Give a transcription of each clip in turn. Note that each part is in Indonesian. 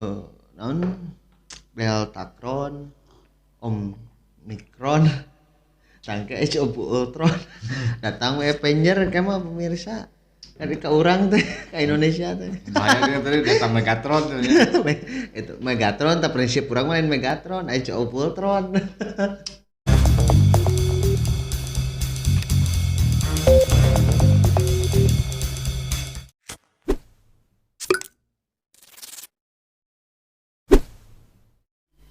naon Deltacron, Omicron, sangke coba Ultron, datang we Avenger kemah pemirsa. Kali ka urang teh ka Indonesia teh. Bahaya dia tadi datang Megatron tuh ya. Itu Megatron teh prinsip urang main Megatron, aya coba Ultron.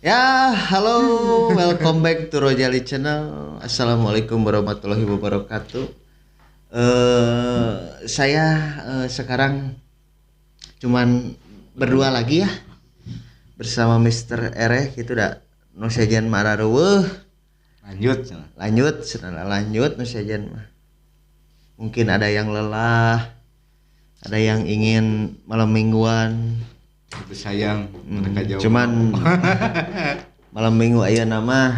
Ya, halo, welcome back to Rojali Channel. Assalamualaikum warahmatullahi wabarakatuh. Saya sekarang cuman berdua lagi ya bersama Mr. Ere gitu dah. Nu sajian marareueuh. Lanjut nu sajian mah. Mungkin ada yang lelah, ada yang ingin malam mingguan. Itu sayang mereka jauh. Cuman malam minggu aya nama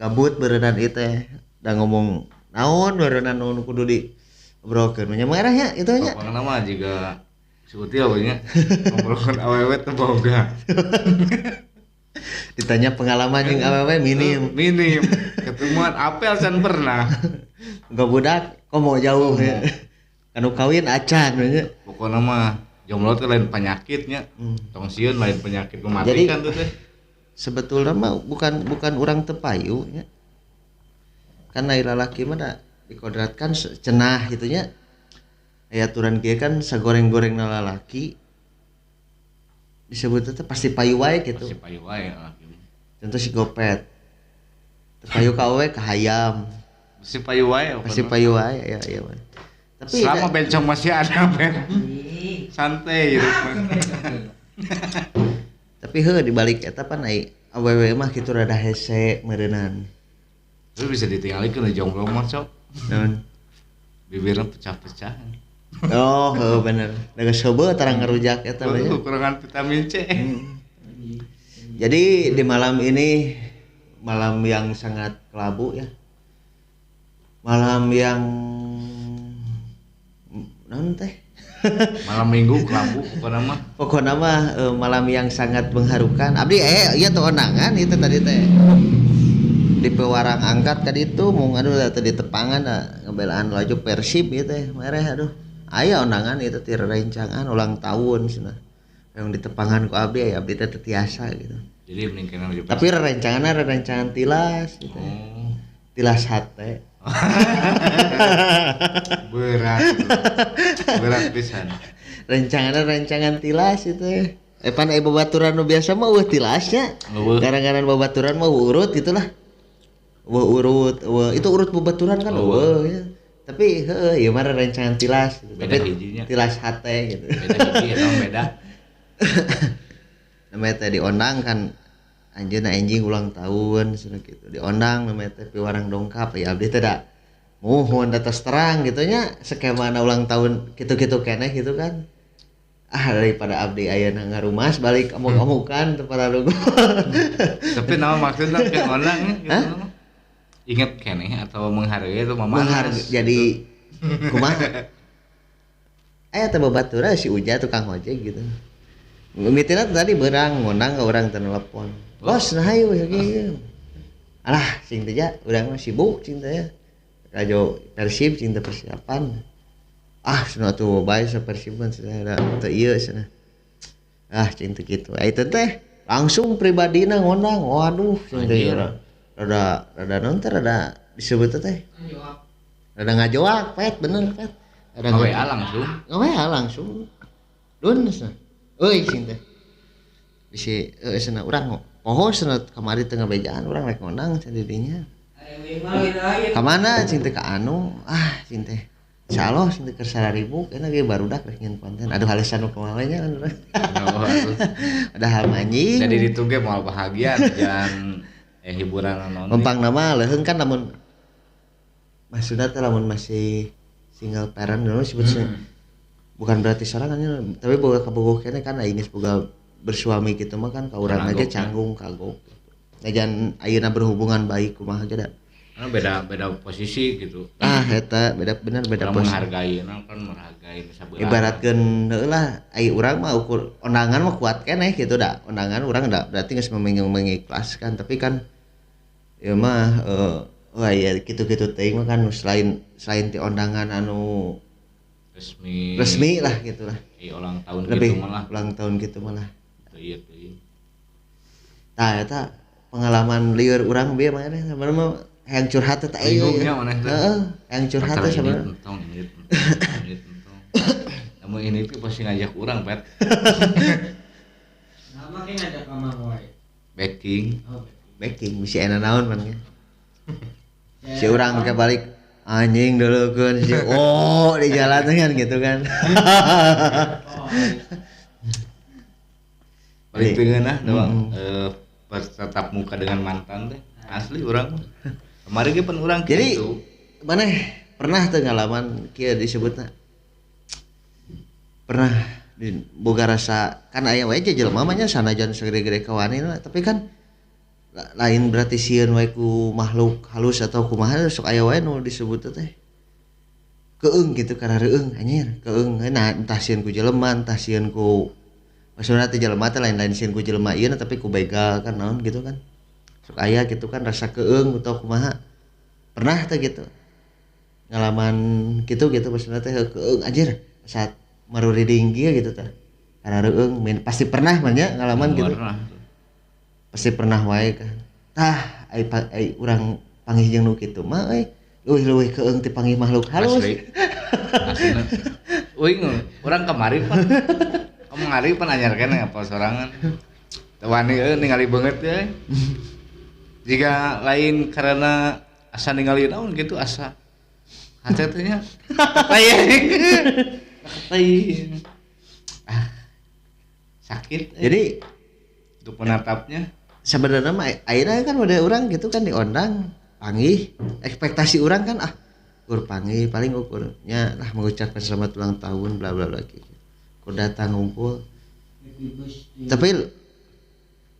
gabut berenang itu da ngomong naon berenang nu kudu di obrolkeun nya merahnya itu nya. Pokoknya nama juga sukutil nya ngobrolkeun awewe teh boga. Ditanya pengalaman jeung awewe minim. Minim. Ketemuan apel can pernah. Enggak budak kok mau jauh ya. Kanu kawin acan nya. Pokoknya mah jomblo teh lain penyakitnya. Tong sieun lain penyakit mematikan tuh teh. Sebetulnya mah bukan orang tepayu nya. Karena lalaki mah da dikodratkan cenah gitu nya. Aya aturan kieu kan sagoreng-gorengna lalaki disebut teh pasti payu wae gitu. Pasti payu wae lalaki. Contoh si Gopet. Payu ka awewe ka hayam. Pasti payu wae. Pasti payu wae ya iya. Tapi selama bencong masih ada ben. Santai hidup mah. Tapi heuh dibalik eta pan ai awewe mah kitu rada hese meureunnan. Tapi bisa ditinggalikeun jomblo mah sok. Naon? Bibirna pecah-pecah. Oh, heuh bener. Da geus heubeut tarang ngarujak eta mah. Kekurangan vitamin C. Jadi di malam ini malam yang sangat kelabu ya. Malam yang naon teh? Malam minggu kelabu Pokoknya mah malam yang sangat mengharukan. Abdi ieu tuh onangan itu tadi teh. Di pewarang angkat tadi itu mung aduh tadi tepangan ngebelaan laju Persib ieu teh. Mereh aduh. Aya onangan itu ti rencangan ulang tahun cenah. Yang ditepangan ku abdi abdi teh tiasa gitu. Jadi mending kana laju. Tapi rencangan tilas gitu. Tilas hate. berat pisan. Rencangan tilas itu. Pan aya babaturan nu biasa mah tilasnya. Garangaran babaturan mah urut gitulah. Urut, itu urut babaturan kan ya. Tapi heuh ieu mah rencangan tilas gitu. Beda hijinya. Tilas hate gitu. Beda hiji eta beda. Namanya teh diondang kan anjeunna enjing ulang tahun cenah gitu. Diondang namanya teh piwarang dongkap ya abdi teh da muhun atas terang gitu nya skemana ulang tahun gitu-gitu keneh gitu kan. Daripada abdi ayeuna ngarumas balik amuk-amukan teu pada lugu. Tapi nama maksudna ke ondang gitu. Ingat keneh atau menghargai itu mamanas. Jadi kumaha? Aya teh babaturan si Uja tukang ojek gitu. Mitina tadi berang ngundang ka urang teh telepon. Bos nah hayu gitu. Alah sing teh ja urang mah sibuk cing teh ya. Radio Persib cing teh persiapan. Cenah tuh bae sa Persiban cenah teu ieu cenah. Cing teh kitu. Itu teh langsung pribadina ngundang. Waduh cing teh rada naon teh rada disebut teh. Rada ngajoak pet bener pet. Rada WA langsung. WA langsung. Dun cenah. Euy cing teh. Bisi cenah urang poho cenah kamari teu ngabejaan urang rek ngondang cenah didinya. Ka mana cing teh ka anu? Cing teh. Insyaallah cing teh keur 1000 kana ge barudak rek nyen konten. Aduh halesan nu kumaha nya kan. Ada hal anjing. Jadi ditu ge moal bahagia jangan hiburan naon. Mempang nama leuheung kan lamun maksudna teh lamun masih single parent dulu sebutnya. Bukan berarti sorangan tapi boga kabogoh keneh kan aing geus boga bersuami gitu mah kan ka urang aja canggung kagok. Najan ayeuna berhubungan baik kumaha ge da. Karena beda posisi gitu. Eta beda Orang posisi. menghargai, orang kan menghargai sabelah. Ibaratkeun heulah ai urang mah ukur undangan mah kuat keneh gitu da. Undangan urang da berarti geus mengikhlaskan tapi kan ya mah wah ya gitu-gitu teuing mah kan selain ti undangan anu resmi lah gitu lah. Ulang tahun Lebih gitu malah. ulang tahun gitu malah. Iya tuh. Tah eta pengalaman lieur urang bieu mah sebenarnya mah hayang curhat teh Bingungnya maneh teh. Heeh, hayang curhat teh sebenarnya. Ini tentang. Namun ini tuh pasti ngajak orang, Pet. Nama kayak ngajak sama wae. Backing. Backing misi enak naon man nya. Si urang ke balik anjing dulu kan si di jalan kan gitu kan. Paling pengen doang bertatap muka dengan mantan teh. Asli orang mah. Kemarin ge pun urang Jadi kitu. maneh pernah teu ngalaman kieu disebutna pernah di boga rasa kan aya wae jelema mah nya sanajan sagede-gede kawanina tapi kan lain berarti sieun wae ku makhluk halus atau kumaha sok aya wae nu disebut teh keung gitu karena reueung anjir keung nah entah sieun ku jelema entah sieun ku maksudna teh jelema teh lain-lain sieun ku jelema ieu tapi ku begal kan naon gitu kan sok aya gitu kan rasa keung atau kumaha pernah teh gitu ngalaman gitu maksudnya teh keung anjir saat maruriding kieu gitu teh karena reueung pasti pernah mah nya ngalaman gitu pasti pernah wae kan tah ai urang panggih jeung nu kitu mah leuwih keung ti panggih makhluk halus Asli. Uing urang kamari pan. Kamari pan anyar keneh apa sorangan. Teu wani ningali beungeut ya. Jika lain karena asa ningali naon gitu asa hate teh nya. Sakit. jadi Untuk menatapnya sebenarnya mah ayeuna kan udah urang gitu kan diondang panggih ekspektasi urang kan ukur panggih paling ukurnya lah mengucapkan selamat ulang tahun bla bla bla gitu ku datang ngumpul tapi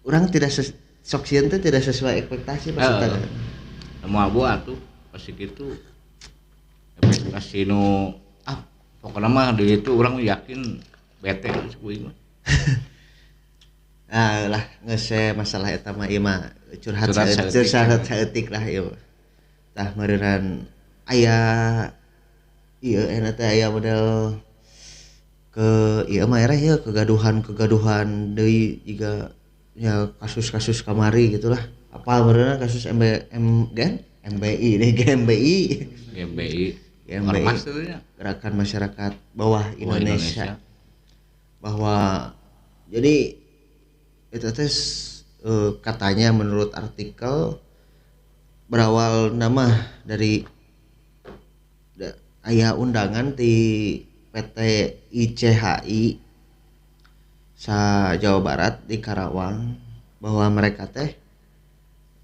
urang tidak sok sieun teh tidak sesuai ekspektasi maksudnya mau abu atuh pasti gitu ekspektasi nu pokoknya mah di itu orang yakin bete kuing mah. lah nge masalah eta mah ieu mah curhat saeutik lah ieu tah meureunan aya ieu eta teh aya model ke ieu mah era ieu kegaduhan deui jiga ya kasus-kasus kamari gitulah apa meureunna kasus MBI deh GMBI Ormas itu ya Gerakan Masyarakat Bawah Indonesia. Bahwa jadi itu teh katanya menurut artikel berawal nama dari aya undangan di PT ICHI sa Jawa Barat di Karawang bahwa mereka teh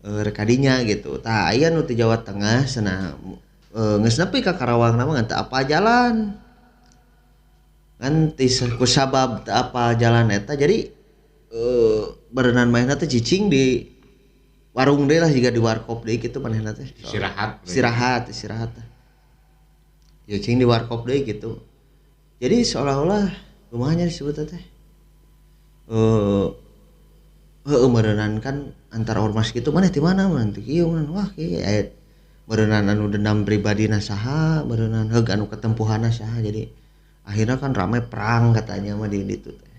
rekadinya gitu. Tah aya nu ti Jawa Tengah cenah geus nepi ka Karawang nama ngan teu apa jalan. Kan ti kusabab teu apa jalan eta jadi berenang mainna teh cicing di warung deui lah jiga di warkop deui kitu manehna teh. Istirahat. Ya cing di warkop deui gitu. Jadi seolah-olah kumaha nya disebut teh. Meureunnan kan antar ormas gitu maneh ti mana mun teu kieu wah kieu aya meureunnan anu dendam pribadina saha, meureunnan heug anu ketempuhanna saha jadi akhirnya kan ramai perang katanya mah di ditu teh.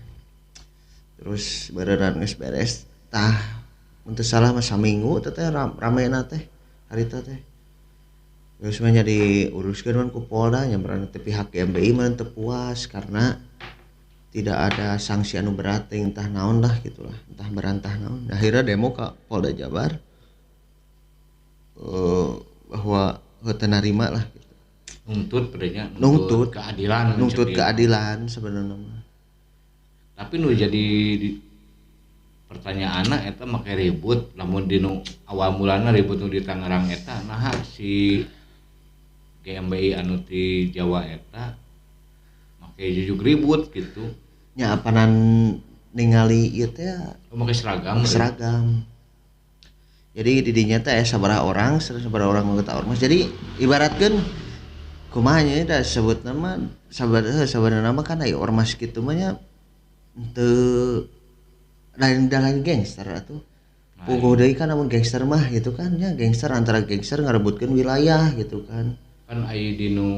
Terus beneran geus beres tah mun teu salah mah saminggu teh ramena teh harita teh geus mah jadi uruskeun ku Polda nya berarti teh pihak GMBI mah teu puas karena tidak ada sanksi anu berat entah naon lah gitulah entah berantah naon akhirnya demo ka Polda Jabar bahwa teu narima lah gitu. Nuntut keadilan sebenarnya mah. Tapi nu jadi pertanyaanna eta make ribut lamun dinu awal mulana ribut nu di Tangerang eta naha si GMBI anu ti Jawa eta make jujuk ribut gitu Nya apanan ningali ieu teh make seragam Jadi didinya teh sabaraha orang anggota ormas. Jadi ibaratkeun kumaha nya da sebut nama sabaraha nama kan aya ormas kitu mah nya teu lain gangster atuh. Puguh deui kan namun gangster mah gitu kan nya gangster antara gangster ngarebutkeun wilayah gitu kan. Kan aya dinu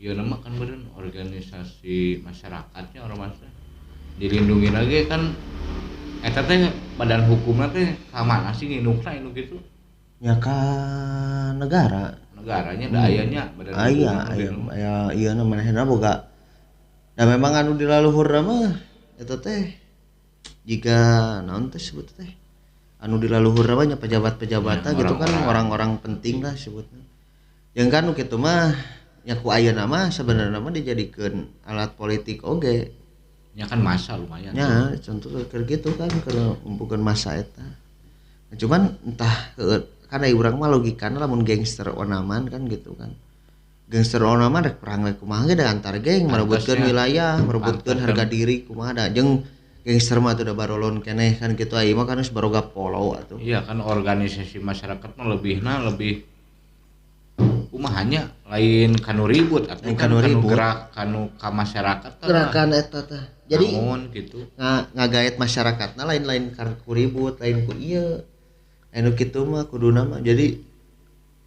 ieu nama kan beureun organisasi masyarakatnya ormasnya. Dilindungi lagi kan eta teh badan hukumna teh ka mana sih nginukna anu kitu? Ya ka Negaranya da ayanya badan hukumna. Aya ieu na manehna boga. Da memang anu dilaluhurna mah eta teh jika naon teh sebut teh anu dilaluhurna mah nya pejabat-pejabatna gitu kan orang-orang penting lah sebutna. Yang kan nu kitu mah nya ku ayeuna mah sabenerna mah dijadikeun alat politik oge. Ya kan masa lumayan. Ya, contoh keur gitu kan keur ngumpulkeun masa eta. Nah, cuman entah kan aya urang mah logikana lamun gangster onaman kan gitu kan. Gangster onaman rek perang rek kumaha ge da antar geng merebutkeun wilayah, merebutkeun harga diri kumaha da jeung gangster mah teu da barolon keneh kan gitu aya mah kan geus baroga polo atuh. Iya kan organisasi masyarakat mah lebih kumahanya lain kanu ribut atuh kan kanu gerak kanu ka masyarakat kan gerakan eta teh. Jadi gitu. Ngagaet masyarakatna lain-lain karena ku ribut, lain ku ieu. Anu kitu mah kuduna mah jadi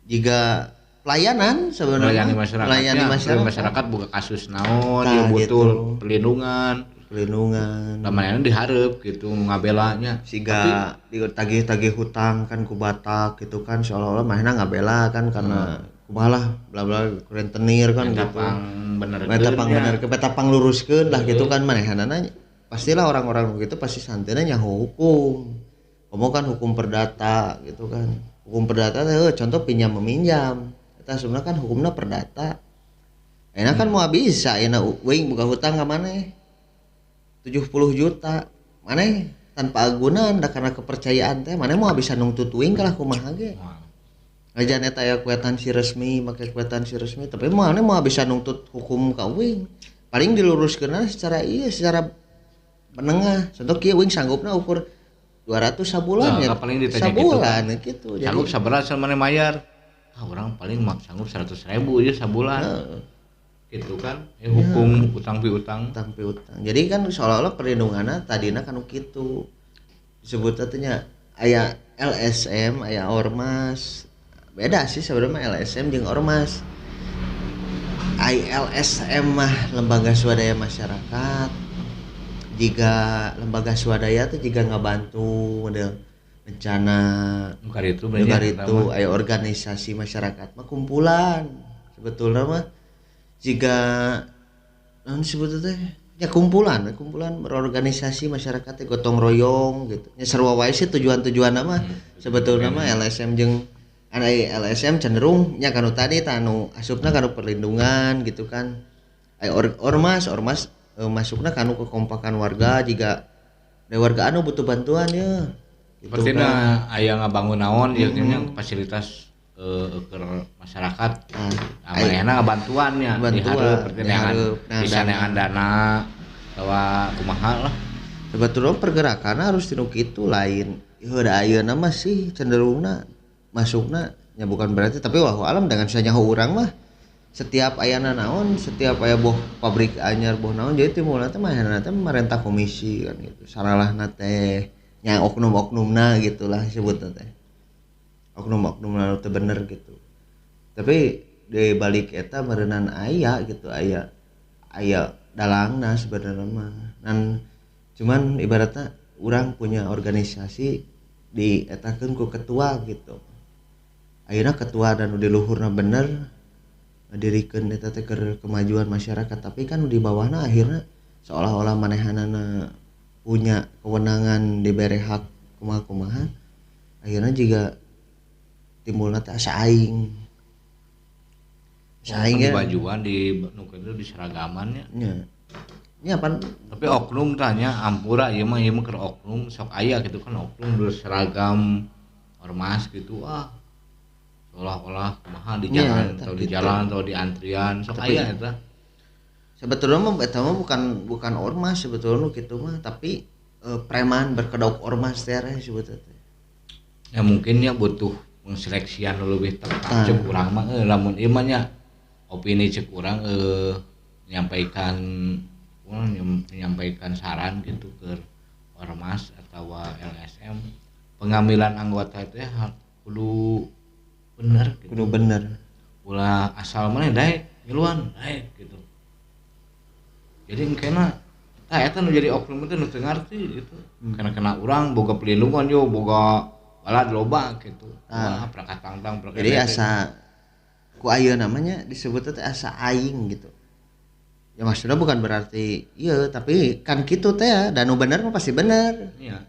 jika pelayanan sebenarnya melayani masyarakat buka kasus naon dia butuh gitu. perlindungan lamanana dihareup gitu ngabelanya siga ditagih-tagih hutang kan ku Batak gitu kan seolah-olah manehna ngabela kan karena kumaha bla bla rentenir kan gitu. Betapang luruskeun lah gitu kan manehanana pastilah orang-orang begitu pasti santeuna nyaho hukum. Kan hukum perdata gitu kan. Hukum perdata teh contoh pinjam meminjam. Eta sebenarnya kan hukumna perdata. Enak kan mau bisa ayeuna weuing boga hutang ka maneh 70 juta. Maneh tanpa agunan da karena kepercayaan teh maneh mau bisa nungtut weuing kalah kumaha ge. Ajan eta aya kwetansi resmi, make kwetansi resmi, tapi maneh mau bisa nuntut hukum ka weuing. Paling diluruskeunna secara menengah. Contoh kieu weuing sanggupna ukur 200 sabulan ya. Paling ditanya sabulan gitu. Sanggup sabaraha maneh mayar? Orang paling sanggup 100.000 aja sabulan. Gitu kan. Hukum utang piutang. Jadi kan seolah-olah perlindunganna tadina kan kitu. Disebut atunya aya LSM, aya ormas. Beda sih sebenarnya LSM jeung ormas. LSM mah lembaga swadaya masyarakat. Jika lembaga swadaya tuh jika ngabantu model bencana itu aya organisasi masyarakat mah kumpulan sebetulnya mah jika naon disebut teh ya kumpulan berorganisasi masyarakat teh gotong royong gitu nya sarua wae sih tujuan-tujuanna mah sebetulnya mah LSM jeung LSM cenderung nya kanu tadi anu asupna kanu perlindungan gitu kan aya ormas masukna kanu kekompakan warga jika warga anu butuh bantuan ya gitu seperti kan. Aya ngabangun naon ieu nya fasilitas ke masyarakat amanehna ngabantuannya dihareup bisa neangan dana tawa kumaha lah sebetulnya pergerakan harus tinu kitu lain da ayeuna mah sih cenderungna masukna nya bukan berarti tapi wallahu alam dengan sanyaho urang mah setiap ayana naon setiap aya boh pabrik anyar boh naon jadi timbulna teh manehna teh marentah komisi kan gitu saralahna teh nya oknum-oknumna gitulah sebutna teh oknum-oknumna teh bener gitu tapi di balik eta meureunnan aya gitu aya dalangna sebenarnya mah dan cuman ibaratnya urang punya organisasi dietakeun ku ketua gitu ayeuna ketua dan di luhurna bener ngadirikeun eta teh keur kemajuan masyarakat tapi kan di bawahna akhirnya seolah-olah manehanana punya kewenangan dibere hak kumaha akhirnya juga timbulna teh asa aing di bajuan di nukeun di seragamannya nya pan tapi oknum tanya ampura ieu mah keur oknum sok aya gitu kan oknum berseragam ormas gitu seolah-olah kumaha di jalan atau di jalan atau di antrian sok aya eta sebetulnya mah eta mah bukan ormas sebetulnya gitu mah tapi preman berkedok ormas teh sebutna teh Ya mungkin ya butuh penseleksian lebih tepat Ah. cek urang mah lamun ieu mah nya opini cek urang menyampaikan menyampaikan saran gitu ke ormas atau LSM pengambilan anggota itu ya kudu bener gitu. Kudu bener. Ulah asal mana daek ngiluan daek gitu. Jadi engkena eta nu jadi oknum teh nu teu ngarti gitu. Karena kena urang boga pelindungan yo boga balad loba gitu. Wah, prakat tangtang prakat. Jadi asa ku ayeuna namanya disebut teh asa aing gitu. Ya maksudnya bukan berarti iya tapi kan gitu teh ya dan nu bener mah pasti bener. Iya.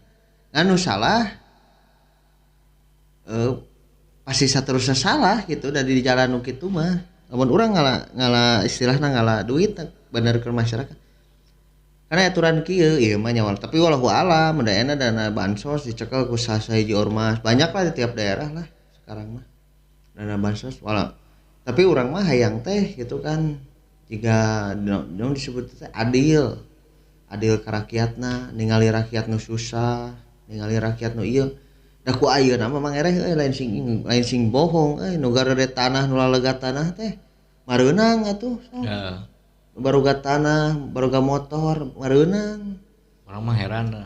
Anu salah pasti saterusnya salah gitu dari di jalan nu kitu mah. Lamun urang ngalah istilahna ngalah duit bener ke masyarakat. Karena aturan kieu ieu mah nyawal tapi walau alam da ena dana bansos dicekel ku sahiji ormas banyak lah di tiap daerah lah sekarang mah dana bansos walau tapi urang mah hayang teh gitu kan jika nu disebut teh adil ka rakyatna ningali rakyat nu susah ningali rakyat nu ieu da ku ayeuna mah mangereh lain sing bohong nu garere tanah nu lalega tanah teh mareunang atuh so. Ya. Baruga tanah, baruga motor, mareunang. Orang mah heran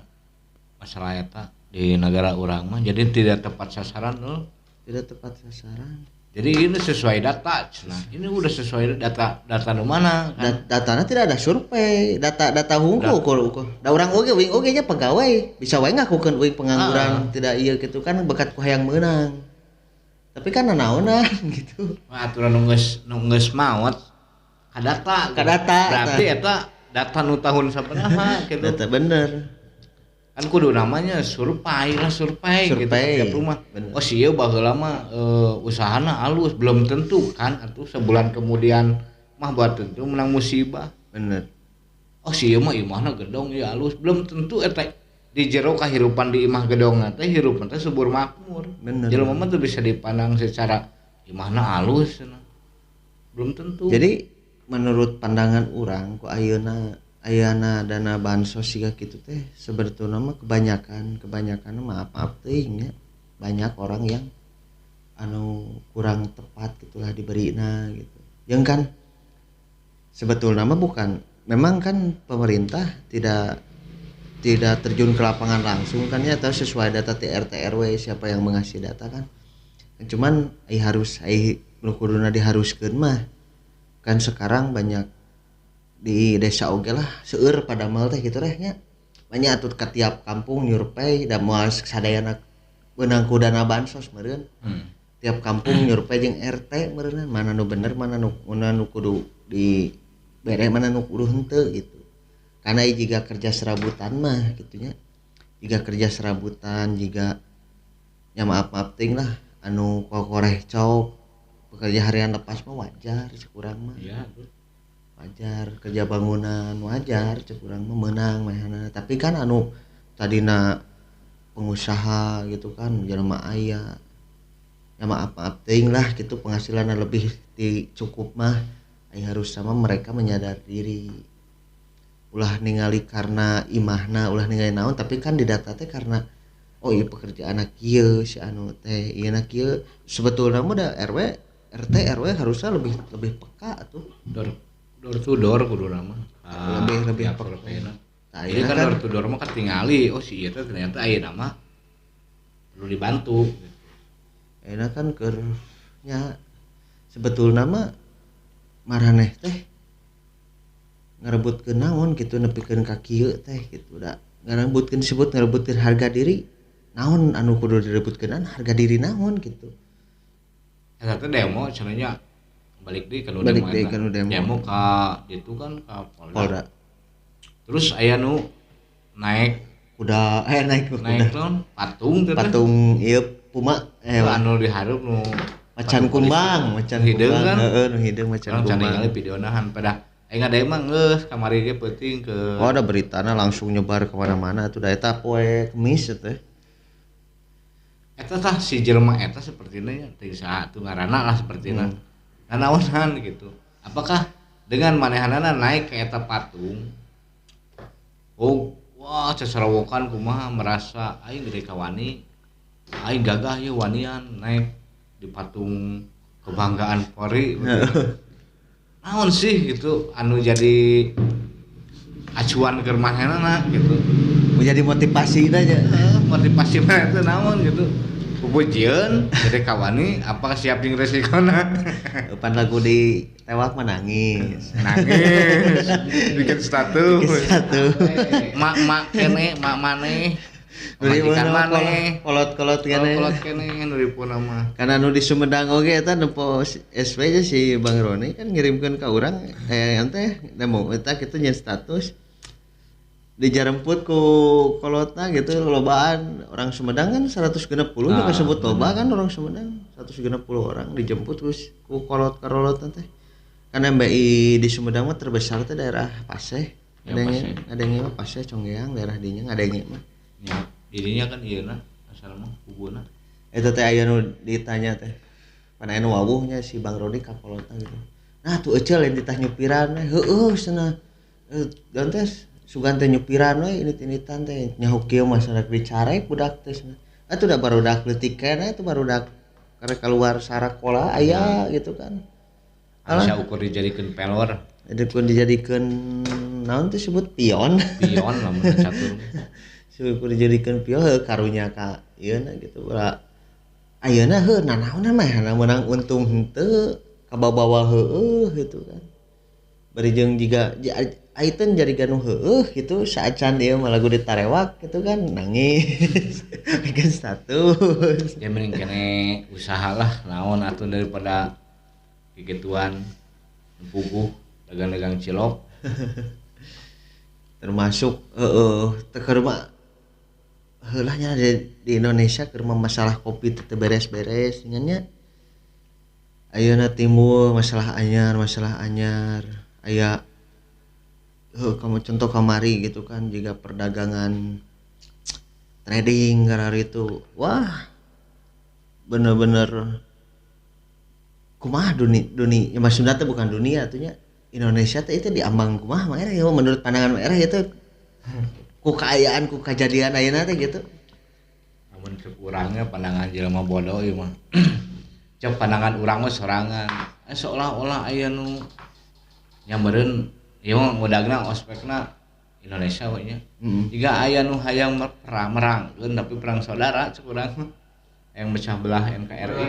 masalah eta di negara urang mah jadi tidak tepat sasaran loh. Tidak tepat sasaran. Jadi ini sesuai data, nah ini udah sesuai data nu mana kan? Datanya tidak ada survei, data hungkul ukur. Da urang oge nya pegawai, bisa wae ngakukeun uing pengangguran tidak iya gitu kan bekat ku hayang meunang. Tapi kan nanaonan gitu. Aturan nu geus maot ka data. Berarti eta data nu tahun sabaraha gitu. Data bener. Kan kudu namanya survei gitu tiap rumah. Bener. Oh sih baheula mah usahana alus belum tentu kan atuh sebulan kemudian mah buat tentu menang musibah. Bener. Oh sih mah imahna gedong ieu alus belum tentu eta di jero kahirupan di imah gedongna teh hirupan teh subur makmur. Bener. Jelema mah teu bisa dipandang secara imahna alus cenah. Belum tentu. Jadi menurut pandangan orang ku ayeuna dana bansos siga kitu teh sebetulna mah kebanyakan maaf teuing nya banyak orang yang anu kurang tepat gitulah diberina gitu. Yang kan sebetulnya mah bukan memang kan pemerintah tidak terjun ke lapangan langsung kan ya atau sesuai data RT RW siapa yang mengasih data kan. Cuman harus nu kuduna diharuskeun mah kan sekarang banyak di desa oge lah seueur pada mal teh gitu nya banyak atuh ka tiap kampung nyurvei da moal sadayana beunang ku dana bansos meureun tiap kampung nyurvei jeung RT meureun mana nu bener mana nu kudu di bere mana nu kudu henteu gitu karena jika kerja serabutan mah gitunya jika kerja serabutan jika ya maaf ting lah anu kokoreh cok pekerja harian lepas mah wajar kurang mah iya wajar kerja bangunan wajar kurang mah menang mahana tapi kan anu tadina pengusaha gitu kan jelema aya ya maaf teuing lah gitu penghasilan lebih cukup mah harus sama mereka menyadari diri ulah ningali karena imahna ulah ningali naon tapi kan di data teh karena oh iya pekerjaan kieu si anu teh ieu na kieu sebetulna mah da RT RW harusnya lebih peka tuh door to door kudu nama lebih peka. Jadi kan door to door mah ketingali oh si ieu teh ternyata aya nama perlu dibantu. Enak kan kernya sebetulna mah maraneh teh ngarebutkeun naon gitu nepikeun ka kieu teh gitu da ngarebutkeun disebut ngarebutkeun harga diri naon anu kudu direbutkeun harga diri naon gitu. Eta teh demo cenanya balik deui ka demo. Demo ka ditu kan ka Polda. Terus aya nu naik kuda naik naon patung teh patung ieu puma anu dihareup nu macan kumbang hideung kan nu hideung macan kumbang. Can ningali videona han pada aing ngadae mah geus kamari ge peuting ke ada beritana langsung nyebar ke mana-mana atuh da eta poe Kemis teh. Eta tah si jelema eta sepertina nya teu saha atuh ngaranna lah sepertina. Nanaonan gitu. Apakah dengan manehanana naik ke eta patung? Oh, wah cesarawokan kumaha merasa aing gede kawani aing gagah ya wanian naik di patung kebanggaan Polri. Naon sih gitu anu jadi acuan keur manehna gitu. Menjadi motivasi aja. Motivasi mana itu naon gitu. Pupujieun jadi kawani apa siap jeung resikona. Pan lagu di tewak mah nangis. Nangis bikin status. Mak kene mak maneh majikan maneh kolot-kolot kene. kolot kene nu dipuna mah. Karena nu di Sumedang oge eta nempo SP nya si Bang Roni kan ngirimkeun ka urang teh nemu eta kitu nyen status dijaremput ku kolotna gitu lobaan orang Sumedang kan 160 nya kasebut loba kan orang Sumedang 160 orang dijemput terus ku kolot-kolot teh. Kan MBI di Sumedang mah terbesar teh daerah Paseh. Adanya mah Paseh Conggeang daerah dinya ngadenge mah. Ya, dirinya kan ieu na asal mah hubuna. Eta teh aya nu ditanya teh. Pan aya nu wawuhnya si Bang Roni ka kolotna gitu. Nah tuh ecel lain ditah nyupiran heueuh cenah. Gantes sugan teh nyupiran we init-initan teh nyaho kieu mah sarak dicarek budak teh cenah. Atuh da barudak leutik keneh itu barudak karek keluar sarakola aya gitu kan. Bisa ukur dijadikeun pelor. Edekun dijadikeun naon teh sebut pion. Pion lamun catur. Syukur dijadikeun pion karunya ka ieu na gitu. Ayeuna nanaonna mah menang untung henteu kabawa heueuh gitu kan. Bari jeung jiga aiteun jadi ganu heueuh gitu saacan ieu mah lagu ditarewak gitu kan nangis. Bikin status. Ya mending kene usahalah naon atuh daripada kegituan puguh dagang-dagang cilok. Termasuk teu mah heulah nya di Indonesia keur masalah kopi teu beres-beres nya. Ayeuna timbul masalah anyar aya kamu contoh kamari gitu kan juga perdagangan trading karena itu wah bener-bener kumaha dunia ya maksudnya teh bukan dunia atunya Indonesia teh itu diambang kumaha mah ya menurut pandangan era itu ku kaayaan ku kejadian ayeuna teh gitu. Namun kurangnya pandangan jelema bodoh ieu mah. Cek pandangan urang mah sorangan. Seolah-olah aya nu nyameureun ieu mah modagna ospekna Indonesia we nya. Jika aya nu hayang merangkeun tapi perang saudara cek urang yang mecah belah NKRI.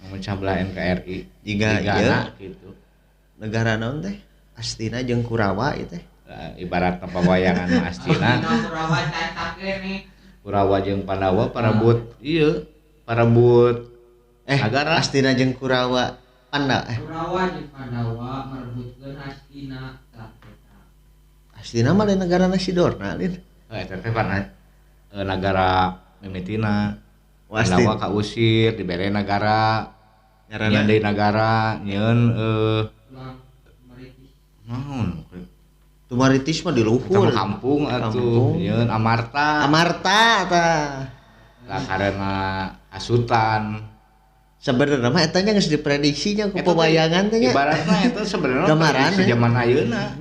Memecah belah NKRI jika ieu gitu. Negara naon teh? Astina jeung Kurawa ieu teh. Ibarat pawayangan Astina. Kurawa jeung Pandawa parebut ieu, parebut negara. Astina jeung Kurawa Kurawa jeung Pandawa merebutkeun Astina tah eta. Astina mah lain negara Sidorna lin. Eta teh negara mimitina. Pandawa kausir dibere negara nyeun deui negara nyeun naon Tumaritis mah di luhur kampung atuh nyeun Amarta tah lah karena asutan sebenarnya mah eta nya geus diprediksinya ku pawayangan teh nya ibaratna eta sebenarnya gambaran zaman ayeuna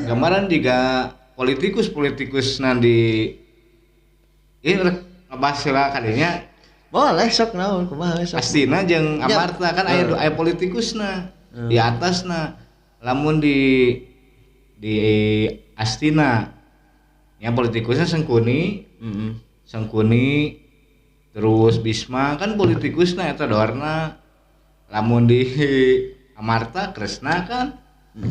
gambaran juga politikus nanti ngebahas heula kadinya boleh sok naon kumaha sok Astina jeung Amarta kan aya politikusna di atasna lamun di Astina yang politikusnya Sengkuni terus Bisma kan politikusna eta doarna lamun di Amarta Kresna kan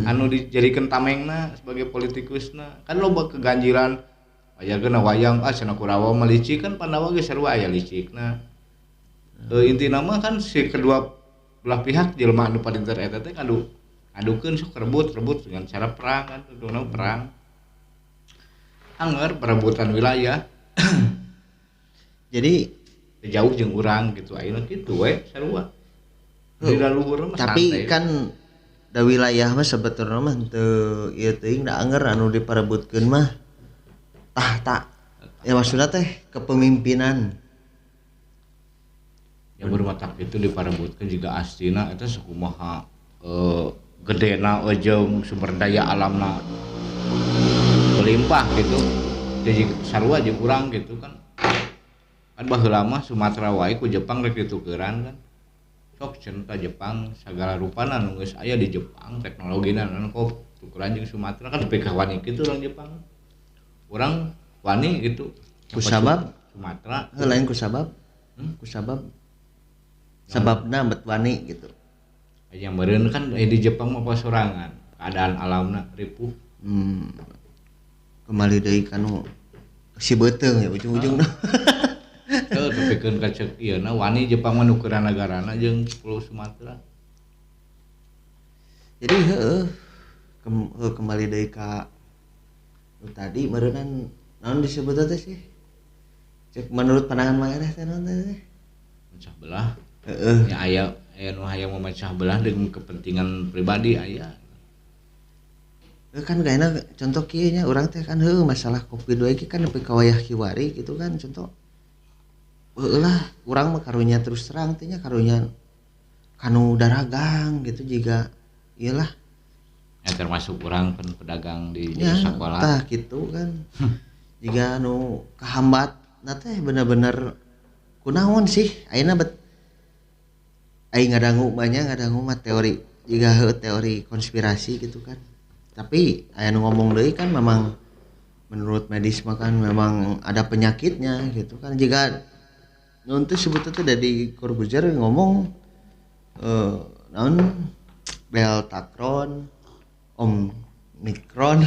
anu dijadikeun tamengna sebagai politikusna kan loba keganjilan aya geuna wayang cenah Kurawa mah licik kan Pandawa ge sarua aya licikna. Intina mah kan si kedua belah pihak jelema anu padinter eta teh adukeun sok rebut dengan cara perang kan kuduna perang. Anger perebutan wilayah. Jadi jauh jeung urang gitu ayeuna kitu we sarua. Di luhur mah tapi santai. Kan da wilayah mah sebetulna mah teu ieu teuing da anger anu diparebutkeun mah tahta ya maksudnya teh kepemimpinan yang bermatak itu diparebutkeun juga Astina eta sakumaha gedena jeung sumber daya alamna berlimpah gitu jadi sarua jeung urang gitu kan Kan baheula mah Sumatera wae ku Jepang rek ditukeran kan. Sok cenah ka Jepang sagala rupana nu geus aya di Jepang teknologina anu kok tukeran jeung Sumatera kan teu wani kitu orang Jepang. Urang wani gitu. Kusabab Sumatera. lain kusabab. Kusabab. Sababna bet wani gitu. Aya meureun kan di Jepang mah sorangan. Keadaan alamna ripuh. Kembali deui kanu si beuteung ya ujung-ujungna. Teu tepikeun ka ceuk ieu na wani Jepang mah nukeran nagarana jeung Pulau Sumatera. Jadi kembali deui ka nu tadi meureunnan naon disebut teh sih? Cek menurut pandangan maneh teh naon teh? Mecah belah. Ya aya nu hayang memecah belah dengan kepentingan pribadi aya. Kan kayaknya contoh kieu nya urang teh kan masalah Covid we kan nepi ka wayah kiwari gitu kan contoh. Lah urang mah karunya terus terang teh nya karunya kanu daragang gitu juga iyalah Ya termasuk urang kan pedagang di ya, sekolah. Tah gitu kan. Jika anu kahambat teh bener-bener kunaon sih ayeuna bet aing ngadangu mah teori juga teori konspirasi gitu kan. Tapi aya nu ngomong deui kan memang menurut medis mah kan memang ada penyakitnya gitu kan. Jika nu teh sebutna teh dari Corbuzier ngomong naon Deltacron, Omicron,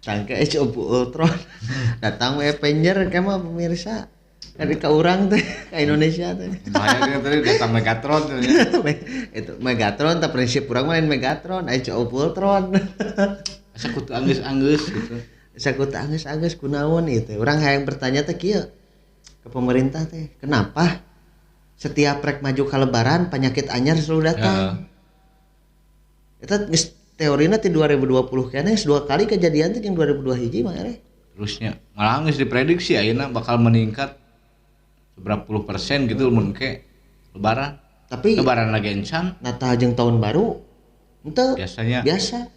tangke Ultron. Datang we Avenger ke mah pemirsa. Dari ka urang teh ka Indonesia teh. Bahaya tadi datang Megatron teh. Itu Megatron teh prinsip urang mah lain Megatron, aya Ultron. Asa kudu anggeus-anggeus gitu. Asa kudu anggeus-anggeus kunaon ieu teh. Urang hayang bertanya teh kieu ke pemerintah teh. Kenapa setiap rek maju ka lebaran penyakit anyar selalu datang? Eta geus teorina ti 2020 kana geus 2 kali kejadian teh jeung 2002 hiji mah ere. Terusnya malah geus diprediksi ayeuna bakal meningkat berapa puluh % gitu mun ke lebaran. Tapi lebaran lagi encan Natal jeung tahun baru henteu biasanya biasa.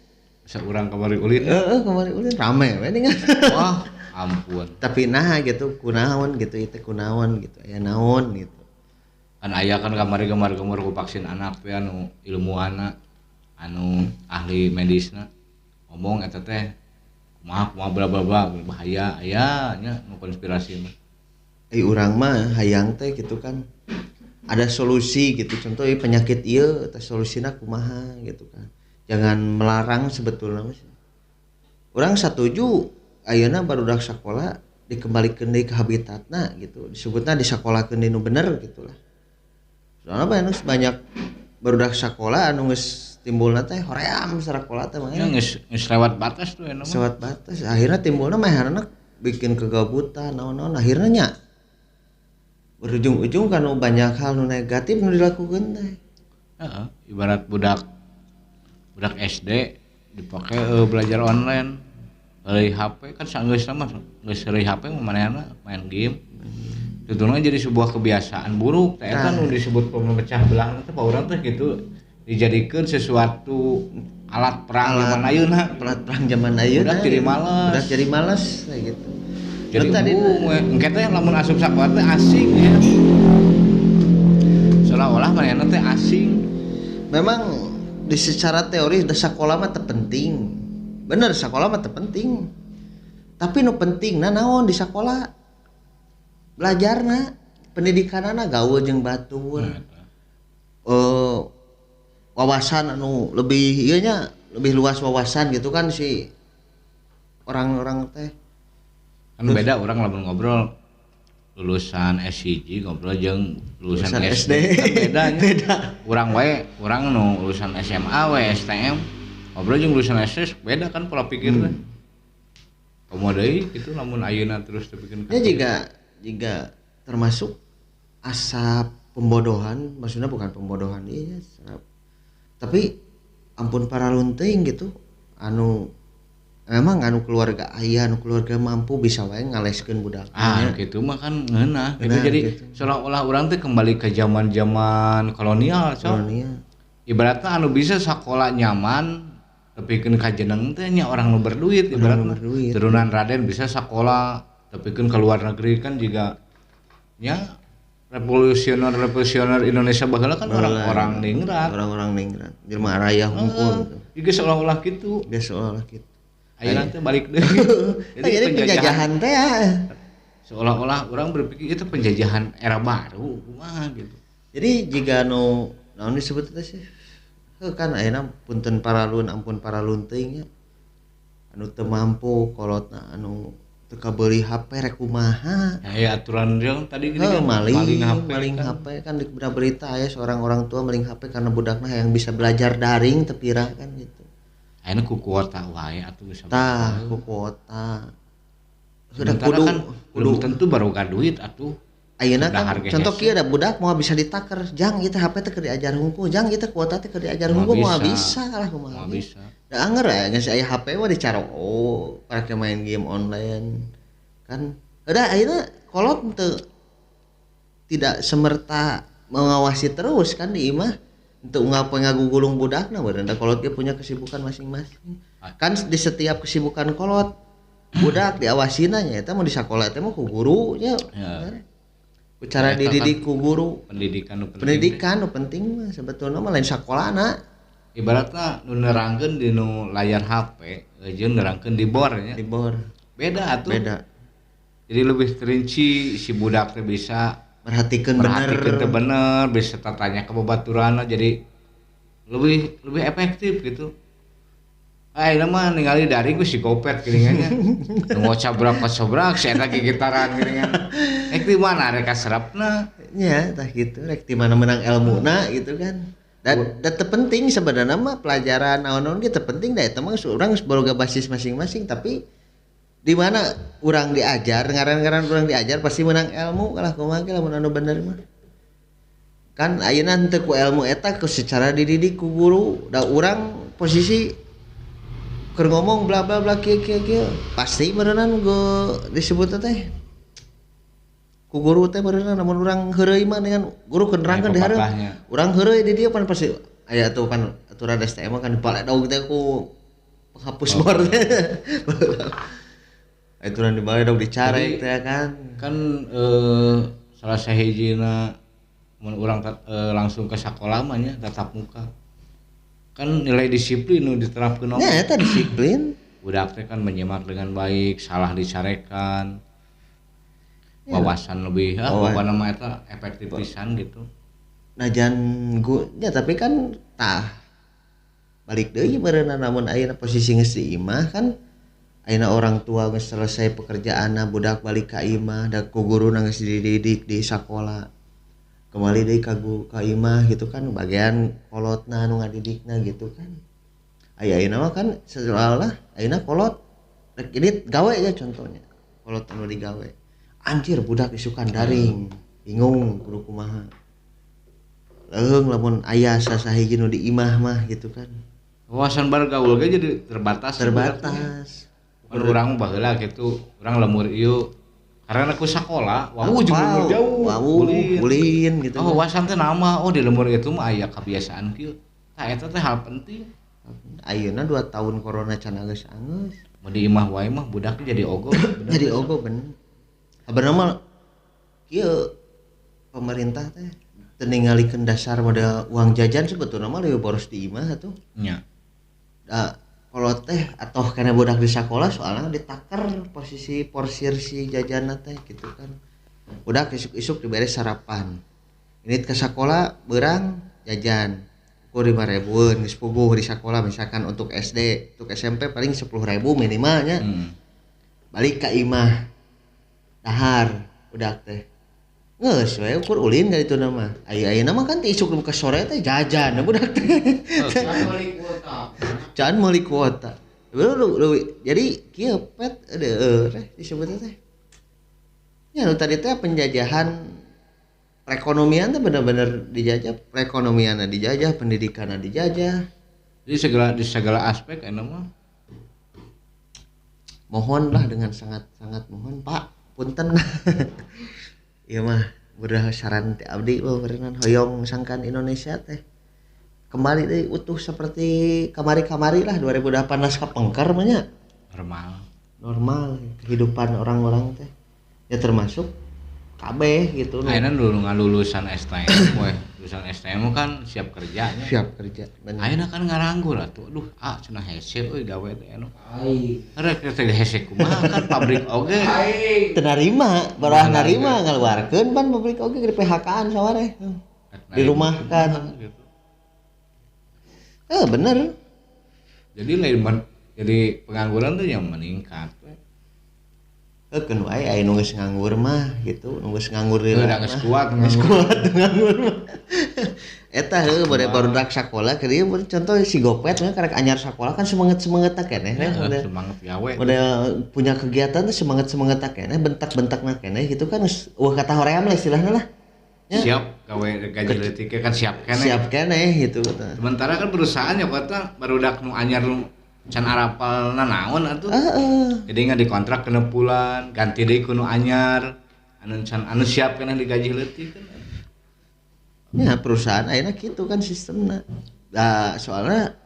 Seurang kamari ulin. Kemarin ulin rame we ningan. Wah, ampun. Tapi nah gitu kunaon gitu itu kunaon gitu aya naon gitu. Kan aya kan kamari-kamari ku vaksin anak teh anu ilmuanna anu ahli medisna ngomong eta teh kumaha bla bla bla bahaya aya nya nu konspirasi mah. Urang mah hayang teh gitu kan. Ada solusi gitu contoh penyakit ieu teh solusina kumaha gitu kan. Jangan melarang sebetulnya mas. Urang setuju ayeuna barudak sakola dikembalikeun deui ka habitatna gitu. Disebutna disakolahkeun di nu bener gitulah. Soalna banyak barudak sakola anu geus timbulna teh hoream sakola teh mah. Ya geus lewat batas tuh anu mah. Lewat batas. Akhirnya timbulna mah anak bikin kegabutan naon-naon akhirnya nya berujung-ujung kan banyak hal nu negatif nu dilakukeun teh. Heeh, ibarat budak SD dipake belajar online. Dari HP kan saenggeus mah geus dari HP manehna main game. Tutuna jadi sebuah kebiasaan buruk teh eta nu disebut pemecah belah teh urang teh gitu dijadikeun sesuatu alat perang zaman ayeuna. Alat perang zaman ayeuna. Budak jadi malas. Budak jadi malas kayak gitu. Jadi engke teh lamun asup sakola teh asing ya. Seolah-olah manehna teh asing. Memang di secara teori sekolah mah teu penting. Bener sekolah mah teu penting. Tapi nu pentingna naon di sekolah? Belajarna, pendidikanana gaul jeung batur. Wawasan anu lebih ieu nya lebih luas wawasan gitu kan si orang-orang teh. Kan beda orang lamun ngobrol lulusan SCG ngobrol jeung lulusan SD. Kan bedanya. Beda. Urang nu lulusan SMA we STM ngobrol jeung lulusan SD beda kan pola pikir teh. Komo deui kitu lamun ayeuna terus tepikeun. Ya juga termasuk asap pembodohan, maksudnya bukan pembodohan iya, tapi ampun para lunting gitu, emang anu keluarga aya, anu keluarga mampu bisa wae ngaleskeun budak. Gitu mah kan ngeunah. Gitu jadi gitu. Seolah-olah urang teh kembali ke zaman-zaman kolonial, kolonial. Ibaratnya anu bisa sakola nyaman, tepikeun ka jeneng teh nya orang nu berduit ibaratna. Turunan Raden bisa sakola tepikeun ke luar negeri kan juga nya revolusioner Indonesia baheula kan orang-orang ningrat. Orang-orang ningrat. Jelema raya hungkul gitu. Juga seolah-olah gitu. Dia seolah gitu. Ayeuna teh balik deui. Jadi penjajahan teh ya. Seolah-olah orang berpikir itu penjajahan era baru kumaha gitu. Jadi jika naon disebut teh sih? Kan ayeuna punten paralun ampun paralun teuing nya. Anu teu mampu kolotna anu teu kabeuli HP rek kumaha. Ya aturan yang tadi gini kan maling HP kan di berita aya seorang orang tua maling HP karena budakna yang bisa belajar daring teu pirah kan gitu. Ayeuna ku kuota wae atuh bisa. Tah ku kuota. Sudah Sementara kudu kan belum tentu baru ka duit atuh. Ayeuna kan contoh kieu da budak mau bisa ditaker, jang ieu teh HP teh keur diajar hungkul, jang ieu teh kuota teh keur diajar hungkul moal bisa lah kumaha. Moal bisa. Da anger ya geus aya HP mah dicaro parek main game online. Kan udah ayeuna kolot teu tidak semerta mengawasi terus kan di imah untuk ngagugulung budakna beureun da kolot ge punya kesibukan masing-masing. Kan di setiap kesibukan kolot budak diawasina nya eta mau di sakola teh mah ku guru nya. Ya. Cara dididik ku guru. Pendidikan nu penting mah sebetulna mah lain sakolana. Ibaratna nu nerangkeun di nu layar HP jeung nerangkeun di bor nya. Di bor. Beda atuh. Beda. Jadi lebih terinci si budak teh bisa perhatikeun bener, bisa tatanya ke babaturanna jadi lebih efektif gitu. Ayeuna mah ningali daring ku si gopet geuningannya. Nu cabrak si eta gigitaran geuningan. Di mana rek kaserapna? Nya tah gitu rek di mana menang ilmuna gitu kan. Dan terpenting sebenarnya mah pelajaran naon-naon ge terpenting da eta mah urang boga basis masing-masing tapi di mana urang diajar ngaran-ngaran urang diajar pasti menang ilmu kalah kumaha ge lamun anu bener mah. Kan ayeuna henteu ku ilmu eta ku secara dididik ku guru da urang posisi keur ngomong bla bla bla kieu pasti beuneunan disebut teh ku guru teh beuneunan lamun urang heureuy mah dengan guru keur nerangkeun di hareup urang heureuy di dieu pan pasti aya tuh pan aturan STM kan dipaledaug teh ku penghapus bor teh aturan dibaledaug dicarek teh kan salah sahijina mun urang langsung ke sakola mah nya tatap muka kan nilai disiplin nu diterapkeun ya eta disiplin budak teh kan menyimak dengan baik salah dicarekan wawasan lebih pokokna mah eta efektif pisan gitu najan ya tapi kan tah balik deui beureunan namun ayeuna posisi geus di imah kan ayeuna orang tua geus selesai pekerjaanna budak balik ka imah da ku guruna geus dididik di sakola kembali deui ka imah gitu kan bagian kolotna anu ngadidikna gitu kan ayeuna mah kan seolah ayeuna kolot rek ini gawe ya contohnya kolot anu digawe anjir budak isukan daring bingung kudu kumaha leung lamun aya sasahiji nu di imah mah gitu kan wawasan bergaul ge jadi terbatas urang baheula gitu urang lemur ieu karena aku sekolah, wah jeung jauh, ulin gitu. Oh, wawasan teh nama, di lemur itu mah aya kebiasaan kieu. Tah eta teh hal penting. Ayeuna 2 tahun corona can geus angeus. Mun di imah wae mah budak jadi ogo. Jadi ogo bener. Habeuna mah kieu pemerintah teh teu ningalikeun dasar model uang jajan sebetulna mah leuwih boros di imah atuh. Nya. Da kalau teh atau karena budak di sekolah soalnya ditaker posisi porsir si jajanna teh gitu kan budak isuk-isuk diberi sarapan ini ke sekolah berang jajan ku 5.000 geus puguh di sekolah misalkan untuk SD untuk SMP paling 10.000 minimalnya balik ke imah dahar budak teh geus we ukur ulin ka ditu mah ayeuna mah kan isuk ke sore teh jajan budak teh can meuli kuota. Jadi kieu pet disebutnya teh. Ya nu tadi teh penjajahan perekonomian teh bener-bener dijajah, perekonomianna dijajah, pendidikanna dijajah. Jadi di segala aspek enak mah. Mohonlah dengan sangat mohon Pak, punten. Ieu mah beurah saran ti abdi beureunan hoyong sangkan Indonesia teh. Kembali deh utuh seperti kamari-kamari lah 2018 kapengker mah nya normal kehidupan orang-orang teh ya termasuk kabeh gitu. Ayeuna dulu ngalulusan STM we. Lulusan STM kan siap kerjanya. Siap kerja. Bener. Ayeuna kan ngaranggur atuh. Aduh, cenah hese euy gawe teh anu. Aing. Rek teh hese kumaha kan pabrik oge. Aing. Teu narima, baruah narima ngaluarkeun pan pabrik oge di PHK-an sawareh. Dirumahkan. Gitu. Bener. Jadi jadi pengangguran tuh yang meningkat. Keun wae aya nu geus nganggur mah gitu, nu geus nganggur di Udah geus kuat geus kuat nganggur mah. Eta heuh bade barudak sakola ke dieu contoh si Gopet mah karek anyar sakola kan semangat-semangat keneh udah semangat gawe. Udah punya kegiatan tuh semangat-semangat keneh, bentak-bentakna keneh gitu kan wah kata hoream lah istilahna lah. Ya. Siap gawe gaji leutik kan siap keneh. Siap keneh gitu. Sementara kan perusahaan ya kota barudak nu anyar nu can arapalna naon atuh. Jadi nggak dikontrak kena bulan, ganti deui ku nu anyar. Anu siap keneh digaji leutik kan. Ya perusahaan akhirnya gitu kan sistemnya. Nah, soalnya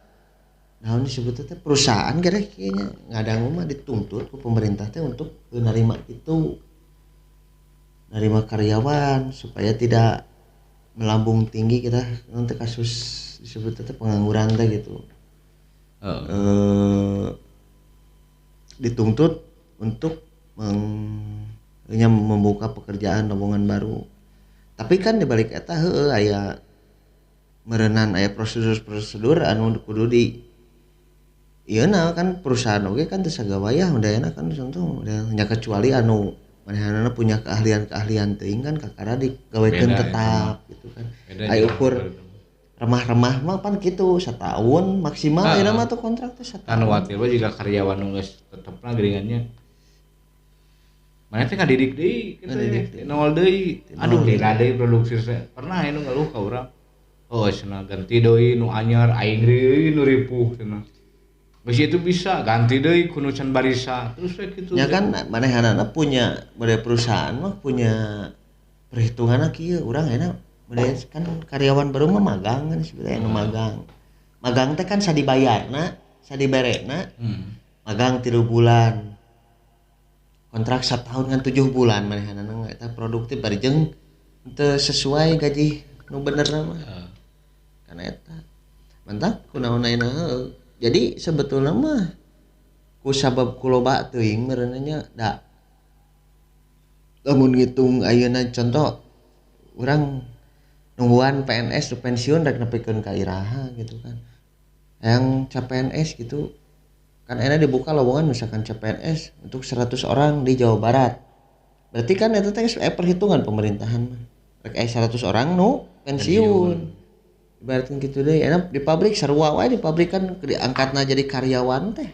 naon disebutnya teh perusahaan kayaknya ngadang mah dituntut ku pemerintah teh untuk menerima itu, nerima karyawan supaya tidak melambung tinggi kita nanti kasus disebutnya teh pengangguran teh gitu. Dituntut untuk membuka pekerjaan lowongan baru. Tapi kan dibalik eta heueuh aya merenan aya prosedur-prosedur anu kudu di ieuna kan perusahaan oge kan teu sagawayah udayana kan contoh nya kecuali anu manehanana punya keahlian teuing kan kakara digawekeun tetap gitu kan. Aya ukur remah-remah mah pan kitu setahun maksimal ayeuna mah tuh kontrak teh setahun. Anu watir we juga karyawan nu geus tetepna geuningannya. Mana teh ngadidik deui kitu ya. Nol deui. Aduh lila deui produksi pernah anu ngeluh ka urang. Oh cenah ganti deui nu anyar aing deui nu ripuh cenah. Geus itu bisa ganti deui ku nu can barisa. Terus we kitu. Ya kan manehanana punya bade perusahaan mah punya perhitunganna kieu urang enak bade kan karyawan baru mah magang kan sebenarnya anu magang. Magang teh kan sadibayarna, sadiberena. Magang 3 bulan. Kontrak 1 tahun kan 7 bulan manehanana eta produktif bari jeung teu sesuai gaji nu benerna mah. Kana eta. Mantap kunaon ayeuna heueuh. Jadi sebetulnya mah ku sabab kuloba teuing meureunna nya da. Lamun ngitung ayeuna contoh urang nungguan PNS tu pensiun rek nepikeun ka iraha gitu kan. Yang CPNS gitu kan enak dibuka lowongan misalkan CPNS untuk 100 orang di Jawa Barat. Berarti kan itu teh perhitungan pemerintahan mah. Rek 100 orang nu pensiun. Ibaratkan gitu deh, enak di pabrik sarua wae di pabrik kan diangkatna jadi karyawan teh.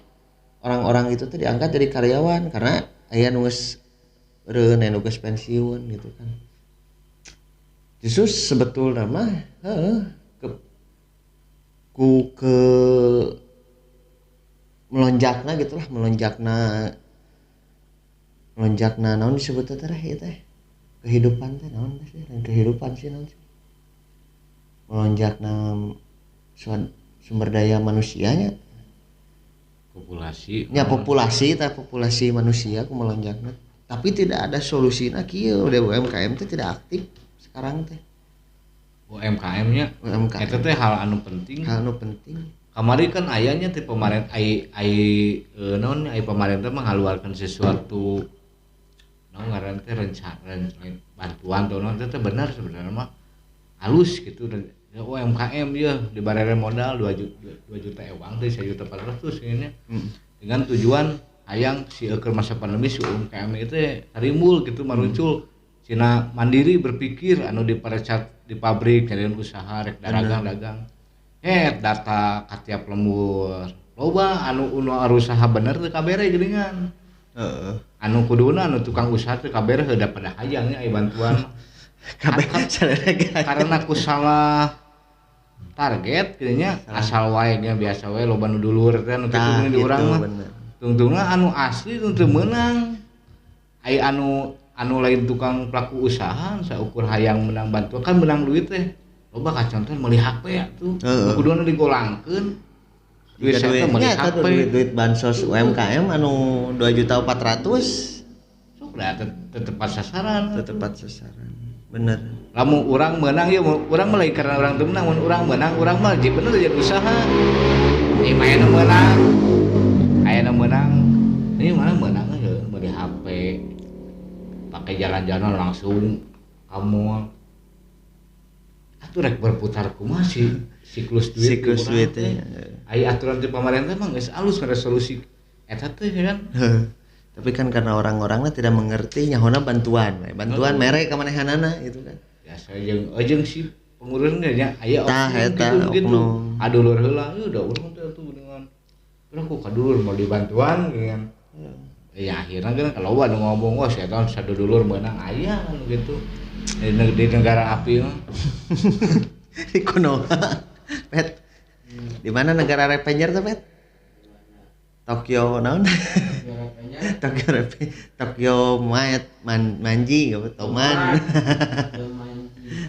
Orang-orang itu teh diangkat jadi karyawan karena aya nu geus eureun aya nu geus pensiun gitu kan. Justru sebetulnya mah ke melonjakna gitulah melonjakna naon disebutna teh ieu teh kehidupan teh naon teh kehidupan sih naon melonjakna sumber daya manusianya populasi manusia ku melonjakna tapi tidak ada solusina kieu UMKM teh tidak aktif sekarang teh UMKM nya eta teh hal anu penting kamari kan ayahnya teh pemerintah pemerintah mengeluarkan sesuatu naon ngaran teh rencana bantuan atau naon teh benar sebenarnya mah halus gitu UMKM dia dibarere modal 2 juta ewang teh 1.400.000 kayaknya dengan tujuan hayang si keur masa pandemi si UMKM itu tarimbul gitu maruncul cina mandiri berpikir anu diparecat di pabrik nyariin usaha rek dagang data katiap lembur loba anu usaha bener teu kabere geuningan anu kuduna anu tukang usaha teu kabere heuda pada hayang aya bantuan karena ku salah target kieunya asal wae nya biasa wae loba nu dulur teh anu kitu di urang mah tungtungna anu asli teu meunang aya anu lain tukang pelaku usaha saukur hayang menang bantuan kan menang duit teh loba kacontoh meuli HP atuh kuduna digolangkeun duit saya meuli HP duit bansos UMKM anu 2.400.000 sok lah tepat sasaran. tepat sasaran. Bener. Lamun urang menang ya urang mah lain karena urang teu menang, mun urang menang urang mah jadi bener jadi usaha. Mayana menang. Ayana menang. Ini mana menang ya beli HP. Pakai jalan-jalan langsung kamu atuh rek berputar kumaha sih siklus duitnya. Aya aturan ti pamarentah mah geus alus kada solusi eta teh kan. Tapi kan karena orang-orangnya tidak mengerti nyahona bantuan mere ka manehanana gitu kan. Biasa jeung si pengurus nya aya gitu. Adulur heula udah urang teh tuh dengan urang ku kadulur mau dibantuan kan. Ya akhirnya kan kalau ada ngomong wah saya tahun sadulur menang aya kan gitu. Di negara api mah. Di Konoha. Pet. Di mana negara Revenger tuh, Pet? Tokyo naon? Tokyo Manji enggak Toman.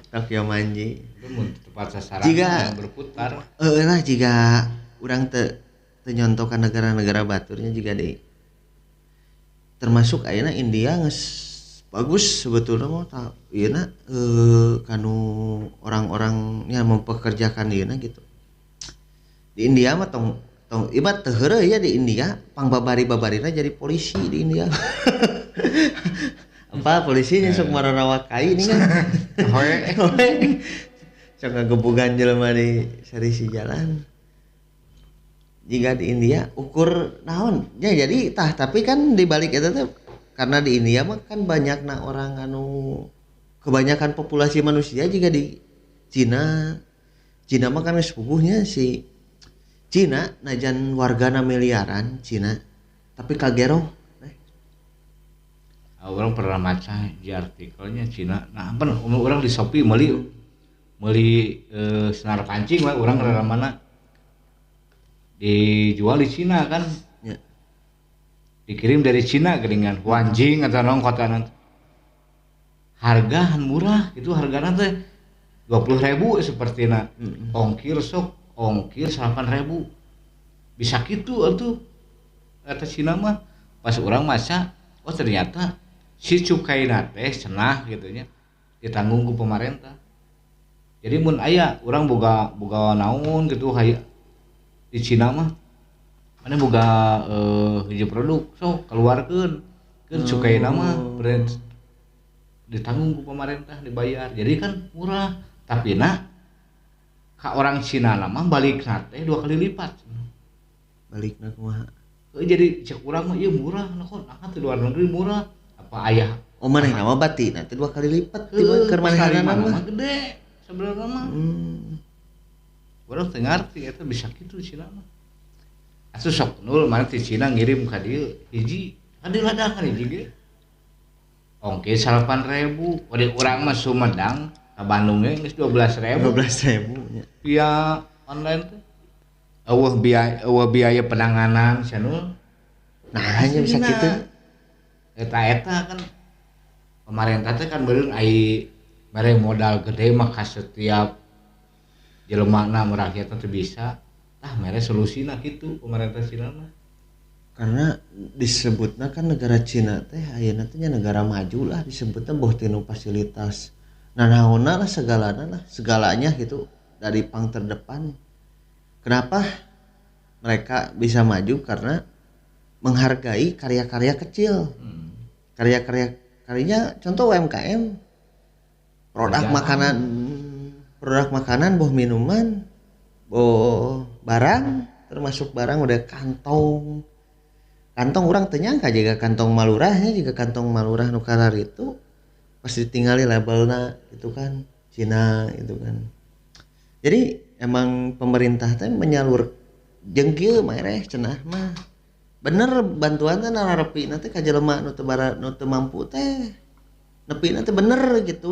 Tokyo Manji. Itu mun tepat sasaran Jika berputar. Lah jika urang teu nyontokan negara-negara baturnya juga di termasuk ayeuna India geus bagus sebetulnya mah ieu kanu orang-orang yang mempekerjakan ieu gitu. Di India mah tong ibarat teu heureuh ya di India pangbabari-babarina jadi polisi di India. Apa polisinya sok mararawakai ini kan. Hoe. Sok ngagebugan jelema di sarisi jalan. Jika di India ukur naon ya jadi tapi kan di balik itu tuh karena di India mah kan banyak orang kebanyakan populasi manusia juga di Cina mah kan sepupuhnya si Cina najan wargana miliaran Cina tapi kagero orang pernah baca di artikelnya Cina nah apa orang di Shopee meuli senar pancing lah orang rada mana dijual di Cina kan ya. Dikirim dari Cina geuningan Wanjing atau naon kota nanti harga murah itu hargana teh 20.000 sepertina ongkir 8.000 bisa gitu atuh kata Cina mah pas orang maca oh ternyata si cukaina teh cenah gitu nya ditanggung ku pemerintah jadi mun aya urang boga naon gitu hayang di Cina mah mana boga hiji produk sok keluarkeun keun cukaina mah ditanggung ku pemerintah dibayar jadi kan murah tapi ka orang Cina mah balikna teh 2 kali lipat balikna kumaha jadi cek urang mah ieu murah kok di luar negeri murah apa aya manehna mah batina teh 2 kali lipat keur manehanana mah gede sebenarnya mah urang teu ngarti eta bisa kitu Cina mah. Atuh sok nul mana ti Cina ngirim ka dieu hiji adi ladakan hiji ge. Ongkir 8.000, ode urang mah Sumedang ka Bandung ge geus 12.000. 12.000 nya. Via online teh. Eueuh biaya penanganan sanul. Nah, hanya bisa kitu. Eta kan pemerintah teh kan beureung ai mere modal gede mah ka setiap jelema merakyat teh bisa mere solusina kitu pemerintah Cina mah karena disebutna kan negara Cina teh ayeuna teh negara maju lah disebutna boh tinu fasilitas naonna lah segalanya gitu dari pang terdepan. Kenapa mereka bisa maju karena menghargai karya-karya kecil karyanya contoh UMKM produk makanan, boh minuman, boh barang, termasuk barang udah kantong orang tenyangka juga kantong malurahnya juga kantong malurah nu karar itu pasti tinggali labelna itu kan Cina itu kan. Jadi emang pemerintah teh menyalur jeung kieu mereh cenah mah. Bener bantuan teh nararepina teh ka jelema nu teu mampu teh. Nepina teh bener gitu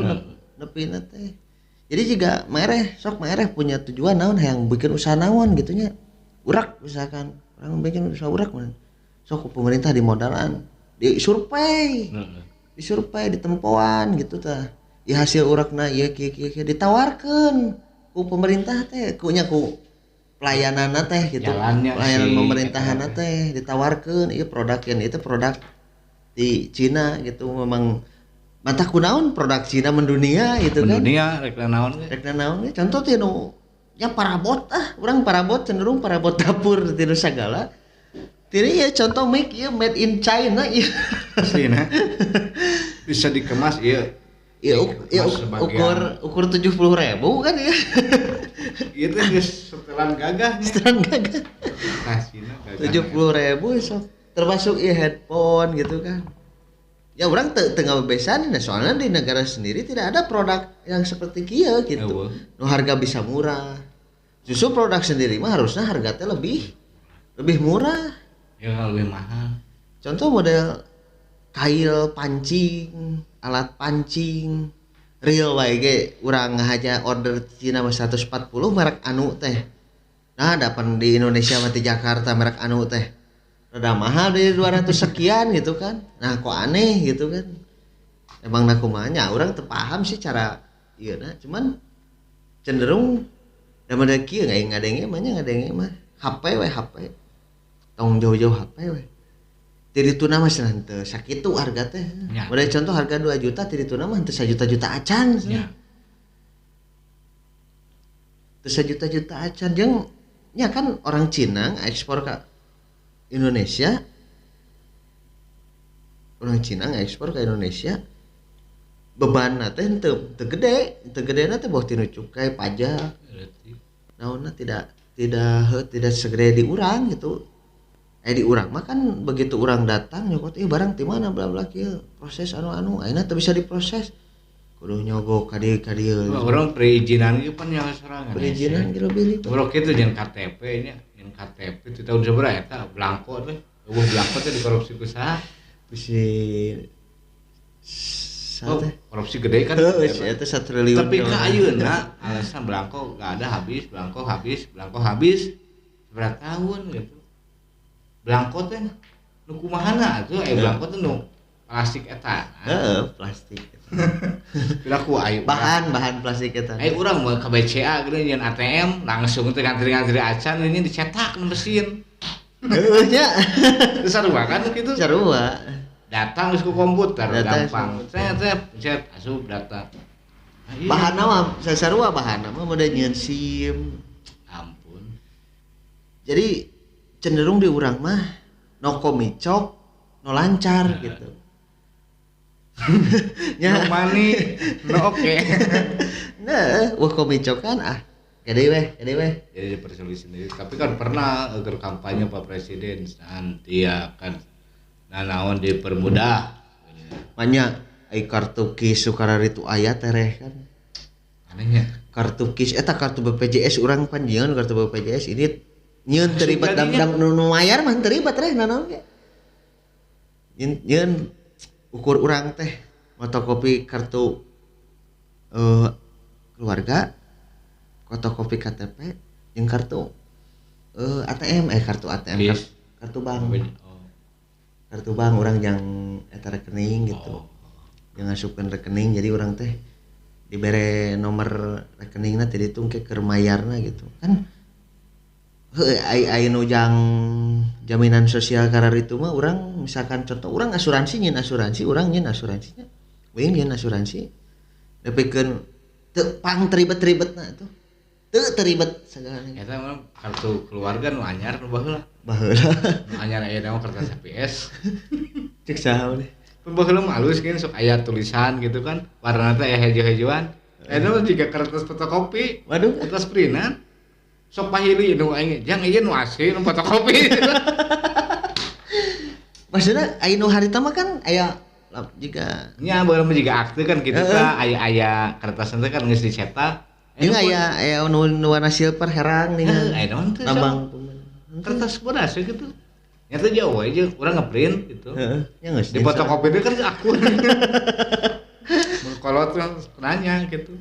nepina teh. Jadi juga sok mereh punya tujuan naon hayang bikin usaha naon gitunya. Urak misalkan, orang bikin usaha urak man. Sok pemerintah dimodalan, disurvei. Disurvei ditempoan gitu tah. Ya hasil urakna ieu kieu ditawarkeun ku pemerintah teh, ku pelayananna teh gitu. Pelayanan pemerintahan teh ditawarkeun ieu produk yang itu produk di Cina gitu memang mata kunaon produk Cina mendunia gitu kan. Mendunia rek naon ge. Rek naon contoh teh nu nya parabot urang parabot cenderung parabot dapur tinu sagala. Tiri ya contoh mic ieu made in China ieu. Aslinya bisa dikemas ieu. Ya, ukur 70.000 kan ya. Itu geus setelan gagahnya. Setelan gagah. Aslinya gagah. 70.000 sok termasuk ya headphone gitu kan. Ya orang tengah bebesan nah soalnya di negara sendiri tidak ada produk yang seperti kieu gitu. Nu harga bisa murah. Justru produk sendiri mah harusnya harganya lebih murah. Ya lebih mahal. Contoh model kail pancing, alat pancing, real wae ge urang ngahaja order Cina mah 140 merek anu teh. Nah, dapan di Indonesia mah di Jakarta merek anu teh. Rada mahal dari 200 sekian gitu kan. Nah, kok aneh gitu kan. Emang nah kumanya urang teu paham sih cara ieu na, cuman cenderung da mah kieu ngadenge mah HP we HP. Tong jauh-jauh HP we. Tirituna mah cenah teu sakitu harga teh. Ya. Model contoh harga 2 juta tirituna mah teu sajuta-juta acan. Ya. Teu sajuta-juta acan jeung nya kan orang Cina ekspor ke Indonesia. Orang Cina ngekspor ke Indonesia. Bebanna teh teu gedena teh boh tinu cukai pajak. Naonna tidak segede di urang gitu. Di urang mah kan begitu urang datang nyokot barang ti mana bla bla kieu proses anu ayeuna teu bisa diproses kudu nyogok ka dieu Urang perizinan ieu pan yang sorangan perizinan ge lebih urang kitu jeung KTP nya yang KTP ti tahun sabaraha eta belangko teh eueuh belangko teh dikorupsi ku saha bisi korupsi gede kan eta 1 triliun tapi ka ayeuna alasan belangko enggak ada belangko habis berapa tahun gitu belangko teh nu kumahana atuh belangko teh nu plastik eta. Plastik. Kira ku aya bahan plastik eta. Urang mah ka BCA geuning nyeun ATM langsung teh ngantri acan ini dicetak nu mesin. Heuh nya. Sarua kan kitu. Sarua. Datang geus ku komputer gampang. Cet asup data. Bahanna mah sarua bahanna mah mode nyeun SIM. Ampun. Jadi cenderung di urang mah no komicok no lancar gitu. No money no oke. Nah, wah komicok kan gede weh. Jadi dipersulit sendiri. Tapi kan pernah agar kampanye Pak Presiden nanti akan naon dipermudah. Manya ai kartu KIS Sukararitu aya tereh kan. Anehnya Kartu KIS eta kartu BPJS urang pan nyieun kartu BPJS ini nyeun terlibat dam nu mayar mah terlibat reh nanaon ge. Nyeun ukur urang teh fotokopi kartu keluarga, fotokopi KTP jeung kartu ATM kartu ATM kartu bank. Kartu bank urang yang eta rekening gitu. Yang ngasupkeun rekening jadi urang teh dibere nomor rekeningna teh dihitung ke keur mayarna gitu. Kan ai nujang jaminan sosial karar itu mah orang misalkan contoh orang asuransi urang nyeun asuransinya wing nyeun asuransi nepikeun teu pang teribet-ribetna atuh teu teribet sagalana eta mah kartu keluarga nu anyar nu baheula nu anyar aya nama kertas HPS cek saha we baheula mah alus kan sok aya tulisan gitu kan warna teh aya hejo-hejoan eta mah jiga kertas fotokopi waduh kertas printan sok pahili nu aing jang ieu nu asli nu fotokopi. Maksudna aya nu harita mah kan aya jika nya baheula mah jiga akte kan kitu tah aya kertas teh kan geus dicetak. Ini aya nu warna silver herang nih. Aya naon teh lambang kertas beras gitu. Nya teh jauh we jeung urang ngeprint gitu. Heeh, nya geus di fotokopi teh kan akun. Kolot nanya gitu.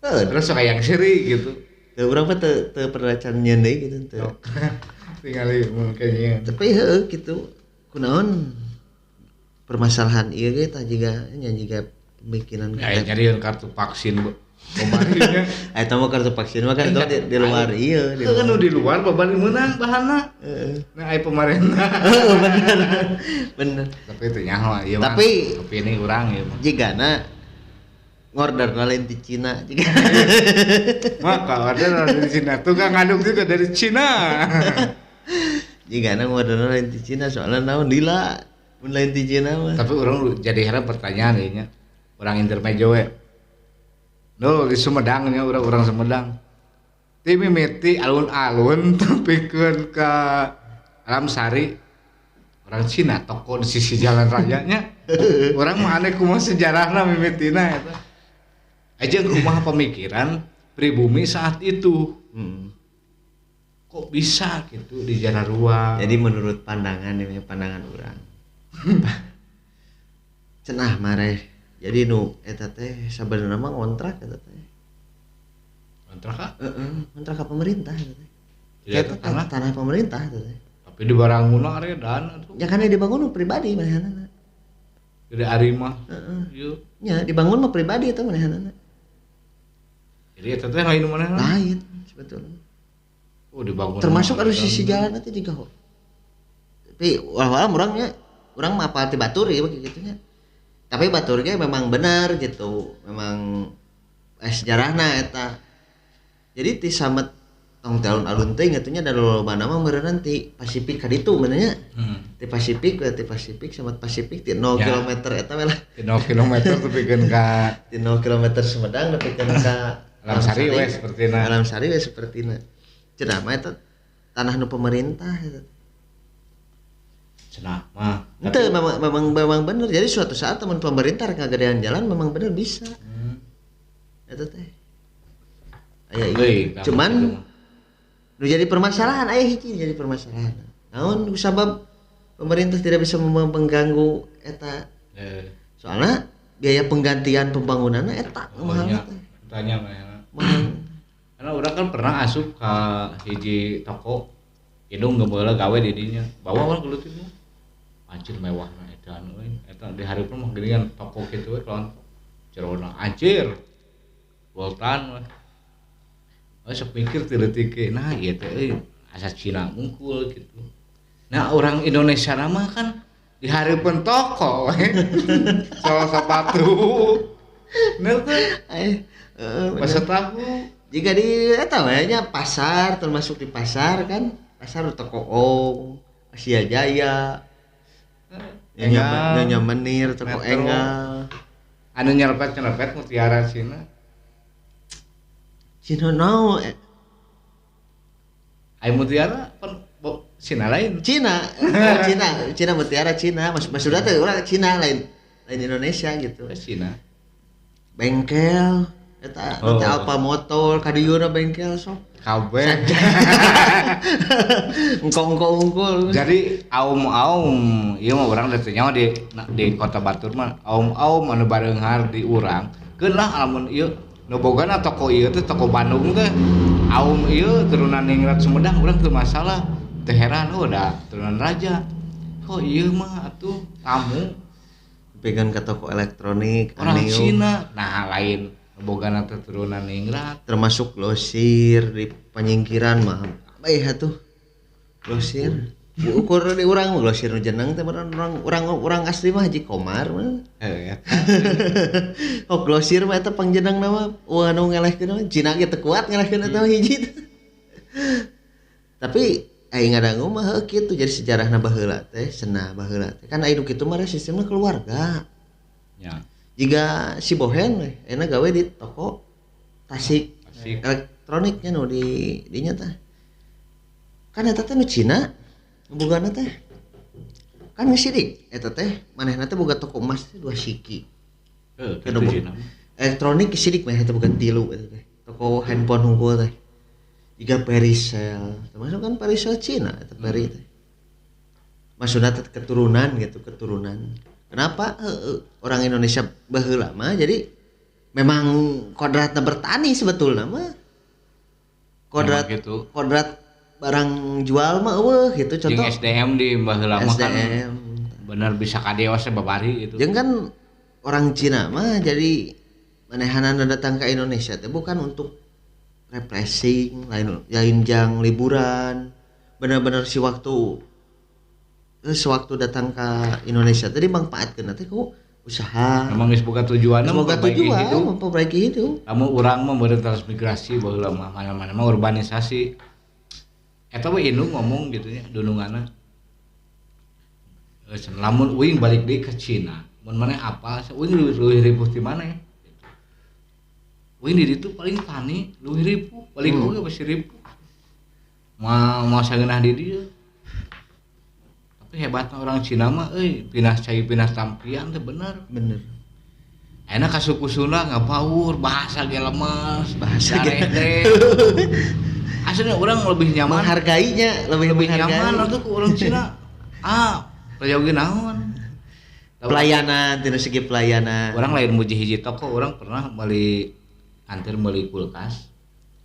Terus sok aya seri gitu. Urang mah teu pernah can nyeun deui gitu teu. Tingali mungkin tapi heuh gitu kunaon permasalahan ieu ge tah jiga pemikiran aya nyarian kartu vaksin Babarinya. Eta mah kartu vaksin mah kan itu di luar iya di Kan luar. di luar babari menang bahanna. Nah aya pemerintah. Bener. Bener. Tapi itu nyaho ieu mah. Tapi- ini urang ieu mah. Jigana ngorder lain di Cina juga. Maka ada dari Cina, tukang ngaduk juga dari Cina. Jigana ngorder lain di Cina soalnya naon lila mun lain di Cina mah. Tapi orang jadi heran pertanyaan ieu nya. Orang intermejo we. No, di Sumedang nya orang Sumedang. Ti mimiti alun-alun tempikeun ka Alam Sari. Orang Cina toko di sisi jalan rayanya. Orang mah aneh kumaha sejarahna mimitina eta. Aja kumaha pemikiran pribumi saat itu. Kok bisa gitu di Jararua. Jadi menurut pandangan ini pandangan orang. Cenah mareh. Jadi nu eta teh sabenerna mah ngontrak eta teh. Kontrak ka? Ngontrak ka pemerintah eta teh. Tidak Eta tanah. tanah pemerintah eta teh. Tapi di Baranguna area dana tuh. Ya kan dibangun pribadi manehanana. Gede ari mah. Heeh. Ieu. Ya dibangun mah pribadi eta manehanana. Jadi eta teh lain mana? Lain sebetulnya. Oh dibangun. Termasuk ada sisi jalan nanti juga kok. Tapi walau orangnya orang mah apal ti batur ya begitu nya. Tapi batur ge memang benar gitu. Memang sejarahna eta. Jadi ti samet tong tahun alun teh ngatunya da lolobana mah meureun ti Pasifik ka ditu benernya. Ti Pasifik samet Pasifik ti 0 Ya. km eta we lah. 0 kilometer tepikeun ka Ti 0 km Sumedang nepikeun ka Alam Sari we sapertina. Alam Sari we sapertina. Cenah mah eta tanah nu pemerintah eta. Cenah mah. Itu memang benar. Jadi suatu saat teman pemerintah ngagedean jalan memang benar bisa. Itu teh. Aya Euy, iya. Cuman nu jadi permasalahan aya hiji jadi permasalahan. Naon sabab pemerintah tidak bisa mengganggu eta. Soalnya biaya penggantian pembangunanna eta mahal teh. Tanya mah. Mahal. Karena urang kan pernah asup ka hiji toko indung geumbeula gawe di dinya. Bawa urang geuleutik mah. Anjir mewahna edan euy. Eta di hareupeun mah geuningan toko kitu we lawan jerona anjir. Voltan mah. Sok mikir ti leutik nah ieu teh euy asa Cina mungkul gitu. Nah orang Indonesia mah kan di hareupeun toko we. Salah sepatu. Nah teh pasar tahu. Jika di eta we nya pasar termasuk di pasar kan. Pasar toko Ong, Asia Jaya. Nyonya Menir, toko Metro. Enggal. Anu nyerepet mutiara Cina. Cina nao Ai mutiara kan Cina lain. Cina. Oh, Cina mutiara Cina. Maksudnya teh urang Cina lain Indonesia gitu. Cina. Bengkel eta Oh. Alfa Motor kadieuna bengkel sok. Kabeh. Engkol unggul. Jadi aum ieu mah urang teh nyawa di Kota Batur mah aum anu bareunghar di urang. Keun lah lamun ieu nu bogana toko ieu teh toko Bandung teh aum ieu turunan Ningrat Sumedang urang teu masalah. Teu heran da turunan raja. Kok ieu mah atuh tamu Pegang ke toko elektronik orang Aneo. Cina. Nah lain bogana teh turunan Ningrat. Termasuk glosir di penyingkiran mah bae atuh glosir ukur di urang mah glosir nu jeneng teh urang asli mah Haji Komar mah oh glosir mah eta pangjeneng nama anu ngelehkeun mah Cina ge teu kuat ngelehkeun eta mah hiji teh. Tapi aing ngadangu mah heuh kitu jadi sejarahna baheula teh cenah baheula teh kan aya nu kitu mah sistemna keluarga. Ya. Jika si Bohen we enak gawe di toko tasik Tasik. elektroniknya nu di dinya teh. Kan eta teh nu Cina bogana teh. Kan ngesirik eta teh manehna teh boga toko emas teh 2 siki. Kitu Cina. Elektronik sirik mah eta boga 3 eta teh. Toko handphone unggul teh. Jika Perisel, termasuk kan Perisel Cina eta Peri teh. Maksudna teh keturunan gitu, keturunan. Kenapa orang Indonesia baheula mah jadi memang kodratna bertani sebetulnya mah. Kodrat Memang gitu. kodrat barang jual mah eueuh gitu Jeung contoh SDM di Baheula mah kan SDM. bener bisa kadewas babari gitu. Jeung kan orang Cina mah jadi manehanana datang ke Indonesia teh bukan untuk refreshing, lain jang liburan. Benar-benar sewaktu datang ke Indonesia tadi manfaatkeun teh ku usaha. Memang geus boga tujuanna memperbaiki hidup. Lamun urang mah beureun transmigrasi baheula mah mana-mana mah urbanisasi. Eta we indung ngomong gitu nya dununganna. Lamun uing balik deui ka Cina, mun maneh apa uing leuwih ripuh ti maneh. Uing di ditu paling tani leuwih ripuh, paling oge pasti ripuh. Mau sageunah di dieu. Tapi hebatna orang Cina mah pindah cai pindah tampian teh bener. Enak ka suku Sunda ngabaur, bahasa ge lemes, bahasa rede. Aslinya orang lebih nyaman menghargainya, lebih nyaman atuh ku orang Cina. Pelayanan naon? Pelayanan, dari segi pelayanan. Orang lain muji hiji toko, orang pernah beli kulkas.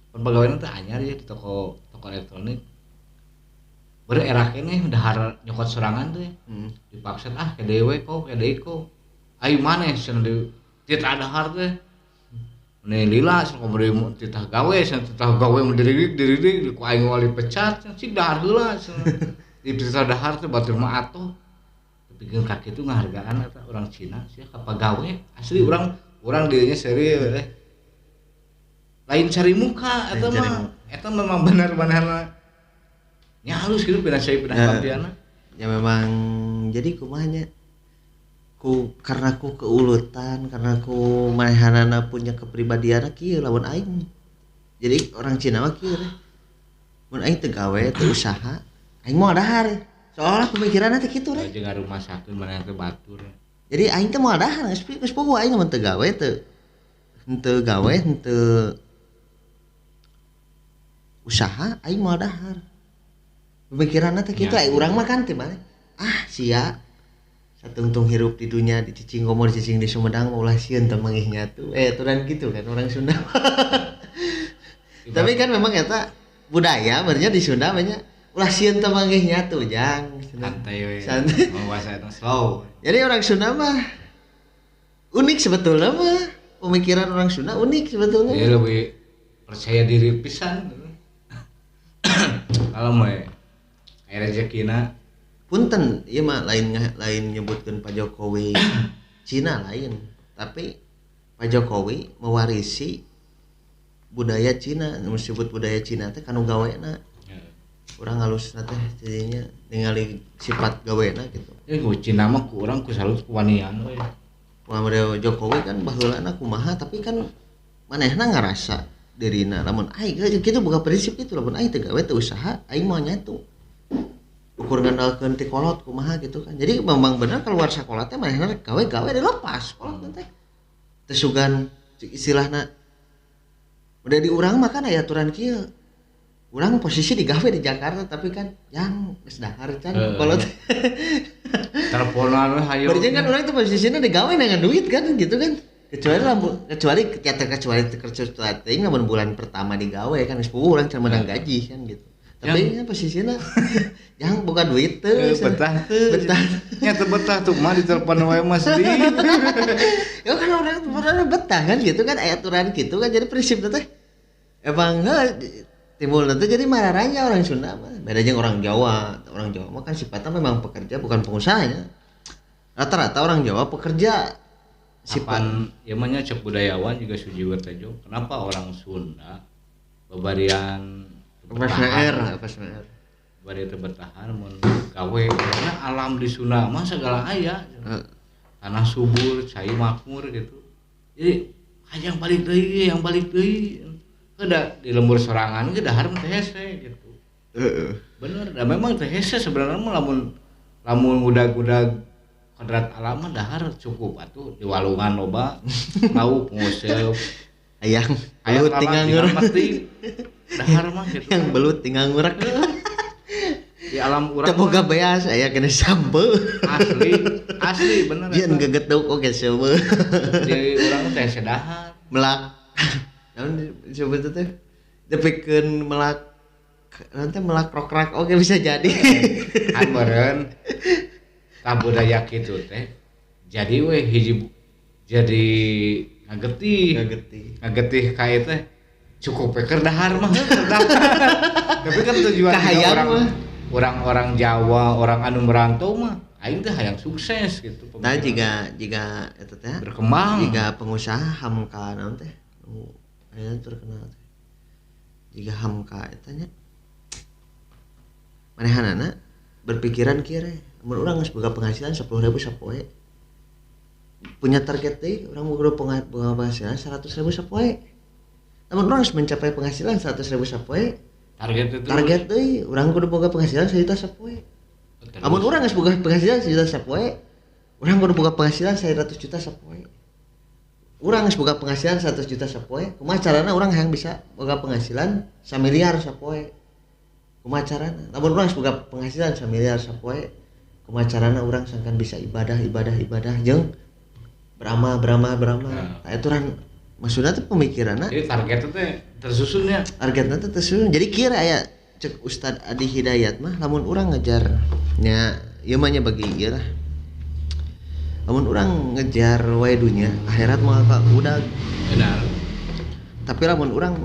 Pegawainya teh anyar ya di toko elektronik. Beureum era keneh dahar nyokot sorangan teh. Dipaksa ke dewe ko. Ai maneh cenah di titah dahar teh. Nih lila sok bari titah gawe, titah gawe diri ku aing wali pecat, cik dahar heula cenah. Di titah dahar teh batur mah atuh. Bikin kaki itu ngehargaan eta orang Cina sih ka pagawe asli urang dieunya seri lain cari muka eta memang benar nya halus gitu pindah tampiana ya memang jadi kumanya karena ku keulutan karena ku manehanana punya kepribadian kieu lamun aing jadi orang Cina mah kieu mun aing teu gawe teu usaha aing moal dahar soalnya pemikiran nanti gitu deh. Jangan rumah sakit mana yang batur. Jadi aing teh mau dahar geus poho aing mun teu gawe teu usaha aing mau dahar. Pemikiran nanti kitu aing urang mah kan teh mah. Sia satungtung hirup di dunia di cicing ngomong di cicing di Sumedang ulah sieun teu manggih nyatu. Aturan gitu kan orang Sunda. Tapi kan memang eta budaya benernya di Sunda banyak ulah sieun teh manggih nyatu jang santai we mau bahasa eta slow. Jadi orang Sunda mah unik sebetulnya mah pemikiran orang Sunda unik sebetulnya dia lebih percaya diri pisan kalau mah rezekina punten ieu mah lain nyebutkeun Pak Jokowi Cina lain tapi Pak Jokowi mewarisi budaya Cina disebut budaya Cina teh kanu gawena urang halus teh jadinya ningali sifat gawena gitu. Ku Cina mah ku urang ku salut ku wanian we. Pamade Jokowi kan baheulana kumaha tapi kan manehna ngarasa dirina lamun aing kitu boga prinsip itu lamun aing teu gawe teu usaha aing moal nyatu. Ukur ngandalkeun ti kolot kumaha gitu kan. Jadi memang bener keluar sakola teh manehna gawe dilepas kolot teh. Teu sugan istilahna udah di urang mah kan aya aturan kieu. Urang posisi digawe di Jakarta tapi kan yang geus dahar can kolot. Teleponan we hayu. Berarti kan urang teh posisina digawe dengan duit kan gitu kan. Kecuali kerja teuing lamun bulan pertama digawe kan geus puguh urang can menang gaji kan gitu. Tapi kan posisina yang bukan duit teu. Betah. Nya teu betah tuh mah ditelepon wae Mas Di. Ya kan orang betah kan gitu kan aya aturan gitu kan jadi prinsipna teh emang timbul nanti jadi mararanya orang Sunda mah beda jeung orang Jawa mah kan sifatnya memang pekerja bukan pengusahanya rata-rata orang Jawa pekerja sifat ya mah nya cek budayawan juga Sujiwo Tejo kenapa orang Sunda babarian FSMR bari teu bertahan mun gawe karena alam di Sunda mah segala aya tanah subur cai makmur gitu jadi yang balik deui kada di lembur sorangan ge dahar teh hese gitu. Bener, da memang teh hese sebenarnya mah lamun udag-udag kodrat alam mah dahar cukup atuh di walungan loba lauk nguseup hayang belut tinggal ngurak dahar mah gitu. Yang belut tinggal ngurak. Di alam urang teu boga beas aya kena sampe. Asli bener. Yen gegetuk oge seueuh. Di urang teh sedahar. Melak. Namun disebut teh depikeun melak nanti melak rokrak oke bisa jadi. Kan meureun kabudaya kitu teh jadi we hiji jadi ngagetih kae teh cukup keur dahar mah keur dahar. Tapi kan tujuan Kahayang orang mah. orang Jawa, orang anu merantau mah aing teh hayang sukses gitu. Nah pemikiran. jika eta teh Berkembang. jika pengusaha Hamka naon teh aya terkenal teh jika Hamka eta nya manehanana berpikiran kieu re mun urang geus boga penghasilan 10.000 sapoe punya target deui urang boga penghasilan 100.000 sapoe namun urang geus mencapai penghasilan 100.000 sapoe target deui urang kudu boga penghasilan 1 juta sapoe. Amun urang geus boga penghasilan 1 juta sapoe, urang kudu boga penghasilan 100 juta sapoe. Urang geus boga penghasilan 100 juta sapoe, kumaha carana urang hayang bisa boga penghasilan 1 miliar sapoe? Kumaha carana? Lamun urang geus boga penghasilan 1 miliar sapoe, kumaha carana urang sangkan bisa ibadah jeung beramal. Nah, itu urang maksudna teh pemikiranna. Jadi target teh tersusunnya. Targetna teh tersusun. Jadi kira aya cek Ustad Adi Hidayat mah lamun urang ngejar nya ieu mah nya bagi ieu lah. Lamun urang ngejar wae dunya, akhirat mah ka udag. Benar. Tapi lamun urang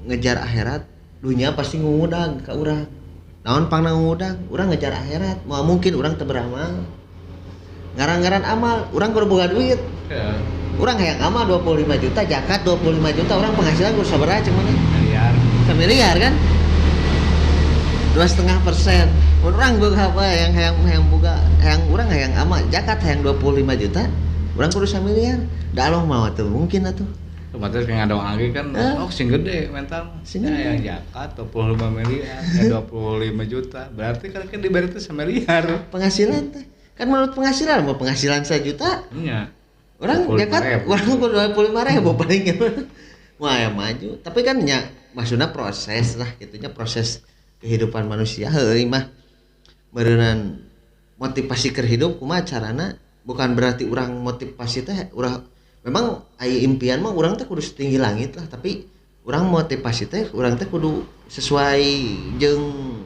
ngejar akhirat, dunya pasti ngudag ka urang. Naon pangna ngudag? Urang ngejar akhirat, moal mungkin urang teu beramal. Ngaran-ngaran amal, urang kudu boga duit. Ya. Urang hayang amal 25 juta, zakat 25 juta, urang penghasilan kudu sabaraha ceng mana? Miliar. Miliar kan? 2,5%. Mun urang boga apa yang hayang boga, hayang urang hayang amal zakat hayang 25 juta, urang kudu 1 miliar. Da Allah mah teu mungkin atuh. Otomatis kayak ngadong lagi kan, sing gede mental. Sing gede. Yang zakat 25 miliar, 25 juta. Berarti kan diberi itu 1 miliar. Penghasilan teh. Kan menurut penghasilan mau penghasilan 1 juta. Iya. Orang zakat urang kudu 25.000 paling wah ya maju. Tapi kan nya maksudna proses lah gitunya proses kehidupan manusia heueuy mah meureunnan motivasi keur hidup kumaha carana bukan berarti urang motivasi teh urang memang aya impian mah urang teh kudu setinggi langit lah tapi urang motivasi teh urang teh kudu sesuai jeung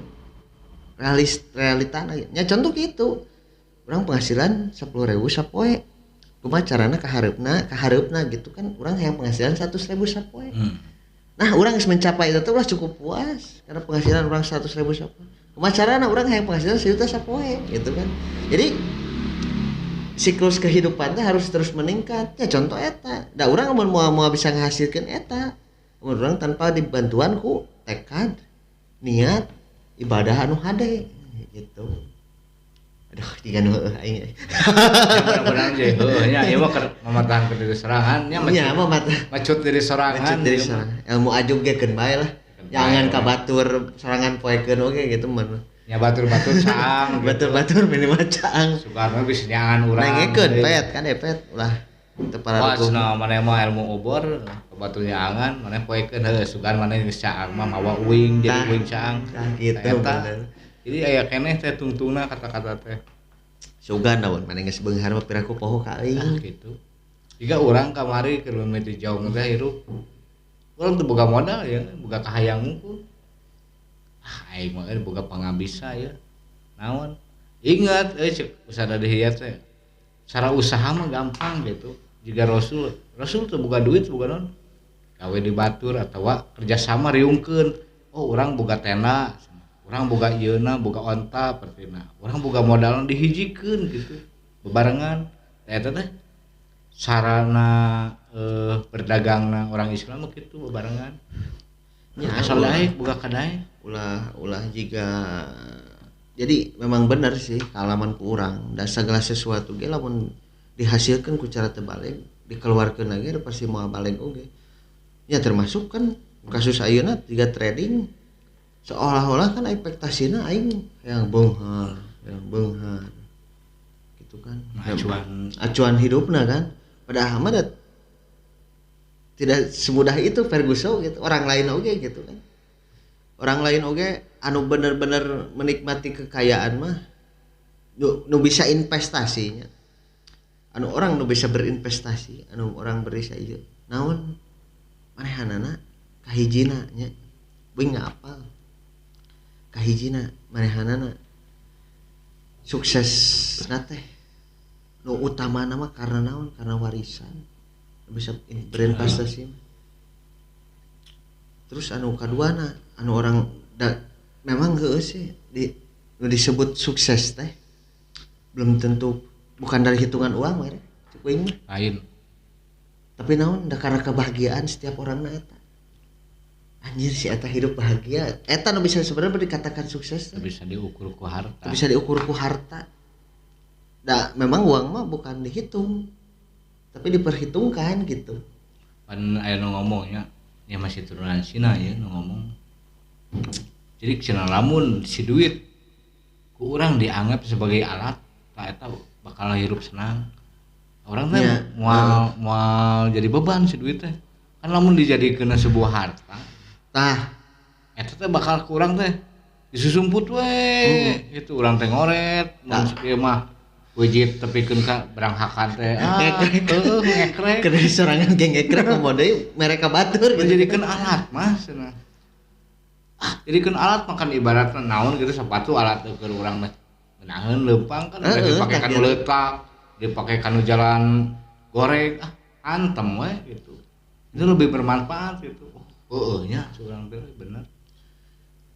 realitana nya contoh kitu urang penghasilan 10.000 sapoe kumaha carana kahareupna gitu kan urang hayang penghasilan 100.000 sapoe. Nah, urang geus mencapai itu ulah cukup puas karena penghasilan urang 100.000 sapoe. Kumaha carana urang hayang penghasilan 1 juta sapoe gitu kan. Jadi siklus kehidupan teh harus terus meningkat. Ya contoh eta. Da urang mun moal bisa ngahasilkeun eta. Mun urang tanpa dibantuan ku tekad, niat, ibadah anu hade gitu. Aduh, tiga nu aing. Benar-benar je. Nya ieu mah mematahan diri sorangan nya macut diri sorangan. Macut diri sorangan. Ilmu ajug ge keun bae lah. Jangan ka batur sorangan poekeun oge gitu mah. Nya batur-batur caang. Batur-batur minimal caang. Sukarna bisa nyangan urang. Nengekeun pet kan pet ulah teu para dukung. Pas maneh mah ilmu obor batur nyangan maneh poekeun heuh sugan maneh geus caang mah mawa uing jadi uing caang. Tah kitu bener. Jadi aya keneh teh tungtungna kata-kata teh. Sugan naon maneh geus beunghar mah piraku poho ka aing gitu. Jika urang kamari keur mimiti jauh teh hirup. Urang teu boga modal ya, boga kahayang unggul. Aing mah boga pangabisa ya. Naon? Ingat ceuk Ustaz Adi Hidayat teh. Cara usaha mah gampang gitu. Jika Rasul teu boga duit boga naon? Gawe di batur atawa kerja sama riungkeun. Oh, urang boga tenda. Orang boga ieuna, boga onta pertina. Orang boga modal dihijikeun gitu. Bebarengan. Eta teh sarana berdagangna orang Islam mah kitu bebarengan. Ya asal daek boga kadaek. Ulah jiga jadi memang benar sih kalaman ku urang da sagala sesuatu ge lamun dihasilkeun ku cara teu balik, dikeluarkeun lagi pasti moal balik oge. Ya termasuk kan kasus ayeuna tiga trading seolah-olah kan ekspektasina aing yang beunghar gitu kan acuan hidupna kan padahal mah tidak semudah itu Ferguson gitu orang lain oge gitu kan orang lain oge anu bener-bener menikmati kekayaan mah nu bisa investasinya anu orang nu bisa berinvestasi anu orang berisa ieu naon manehanana kahijina nya beung ngapal kahijina manehanana sukses nate nu utama nama karena naon karena warisan bisa berinvestasi. Terus anu kaduana anu orang memang geus sih disebut sukses teh belum tentu bukan dari hitungan uang mah cukup mah lain. tapi naon da karena kebahagiaan setiap orang eta anjir si eta hidup bahagia eta nu bisa sebenarnya dikatakan sukses teh Bisa diukur ku harta. bisa diukur ku harta da memang uang mah bukan dihitung tapi diperhitungkan gitu Pan aya nu ngomongnya ya masih turunan Cina ya nu ngomong. Jadi cenah lamun si duit ku urang dianggap sebagai alat tak eta bakal hirup senang. Orang teh Ya, moal jadi beban si duit teh. Kan lamun dijadikeun sebuah harta, tah eta teh bakal kurang teh disusumput we gitu urang teh ngoret mun kieu mah wajib tepikeun ka beranghakan teh ngekrek kena sorangan geng ekrek ngomong deui mereka batur gitu. dijadikeun alat mah cenah. Jadikeun alat makan ibaratna naon gitu sepatu alat teh keur urang mah menaheun leumpang kan dipake tak kanu gitu. leutak, dipake kanu jalan goreng antem we gitu. Itu lebih bermanfaat gitu. Nya surang teh bener.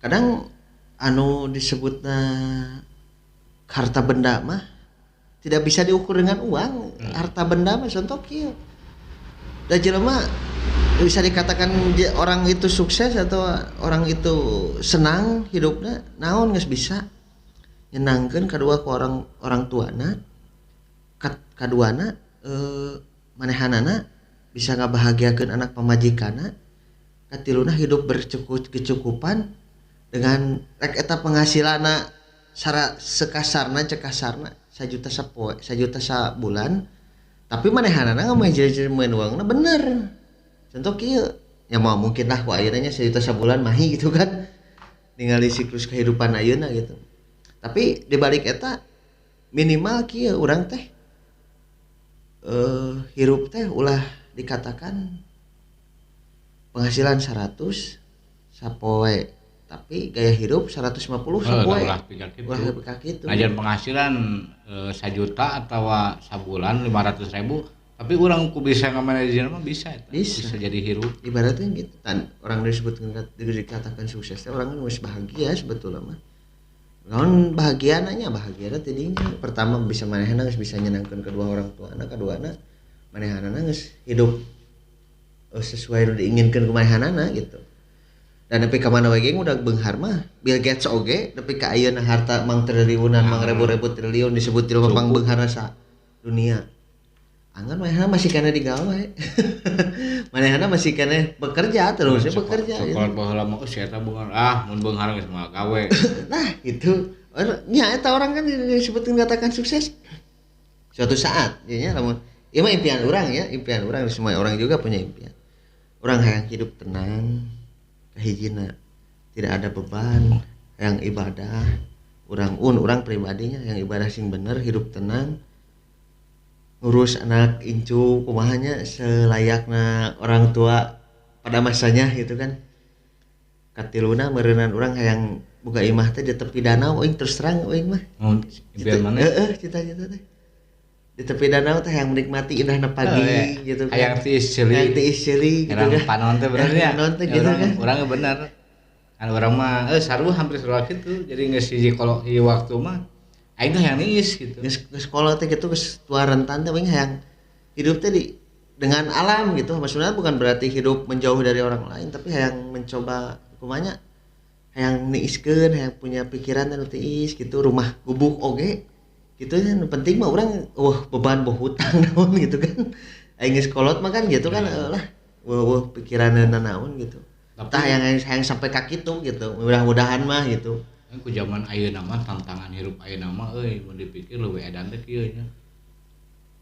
Kadang anu disebutna harta benda mah tidak bisa diukur dengan uang. Harta benda mah contoh kieu. Da jelema bisa dikatakan orang itu sukses atau orang itu senang hidupnya naon geus bisa nyenangkeun kadua ku orang tuana kaduana manehanana bisa ngabahagiakeun anak pamajikanna katiluna hidup berkecukupan dengan rek eta penghasilanna sekasarna cek kasarna 1 juta sapoe 1 juta sabulan tapi manehanana ngamajeun uangna bener contoh kieu ya mau mungkin lah ku ayeuna nya 1 juta sabulan mahi gitu kan ningali siklus kehidupan ayeuna gitu tapi dibalik eta minimal kieu urang teh hirup teh ulah dikatakan penghasilan 100 sapoe tapi gaya hidup 150 sapoe Ulah pikir kitu. ulah pikir kitu Najan penghasilan 1 juta atau sabulan 500.000 tapi urang ku bisa ngamanajeun mah bisa eta. Bisa jadi hirup. Ibaratnya gitu kan orang dikatakan sukses orang geus bahagia sebetulnya mah naon bahagia bahagia tidinya pertama bisa manehna geus bisa nyenangkeun kedua orang tuana kaduana manehanana geus hidup sesuai nu diinginkeun ku manehanana gitu dan nepi ka mana we ge udah beunghar mah Bill Gates oge nepi ka ayeuna harta mang triliunan mang ribu-ribu triliun disebut di pang beungharna sa dunia anggan manehna masih kana digawe manehna masih kana bekerja terus bekerja Sekolah baheula mah si eta beunghar mun beunghar geus moal gawe. nah itu nya eta orang kan disebutkeun katakan sukses suatu saat nya lamun ieu mah impian urang ya impian urang semua orang juga punya impian urang hayang hidup tenang kahijina tidak ada beban yang ibadah urang pribadinya yang ibadah sing bener hidup tenang ngurus anak incu kumahanya selayakna orang tua pada masanya gitu kan katiluna meureunnan urang hayang boga imah teh di tepi danau euing terus terang euing mah Impian mana? cita-cita teh di tepi danau teh yang menikmati indahna pagi gitu kan Hayang tiis ceuli. gitu kan Panon teh bener ya. panon teh gitu kan Urang bener. Kan urang mah sarua hampir sarua kitu. Jadi geus hiji waktu mah aing teh hayang niis gitu. geus sekolah teh gitu geus tua rentan teh hayang hidup teh dengan alam gitu maksudnya bukan berarti hidup menjauh dari orang lain tapi hayang mencoba kumanya hayang niiskeun hayang punya pikiran anu tiis gitu rumah gubuk oge gitu kan penting mah urang beban hutang naon gitu kan aing geus kolot mah kan gitu kan lah pikiranna naon gitu tah yang sampai ka kitu gitu mudah-mudahan mah gitu ku zaman ayeuna mah tantangan hirup ayeuna mah mun dipikir leuwih edan teh kieu nya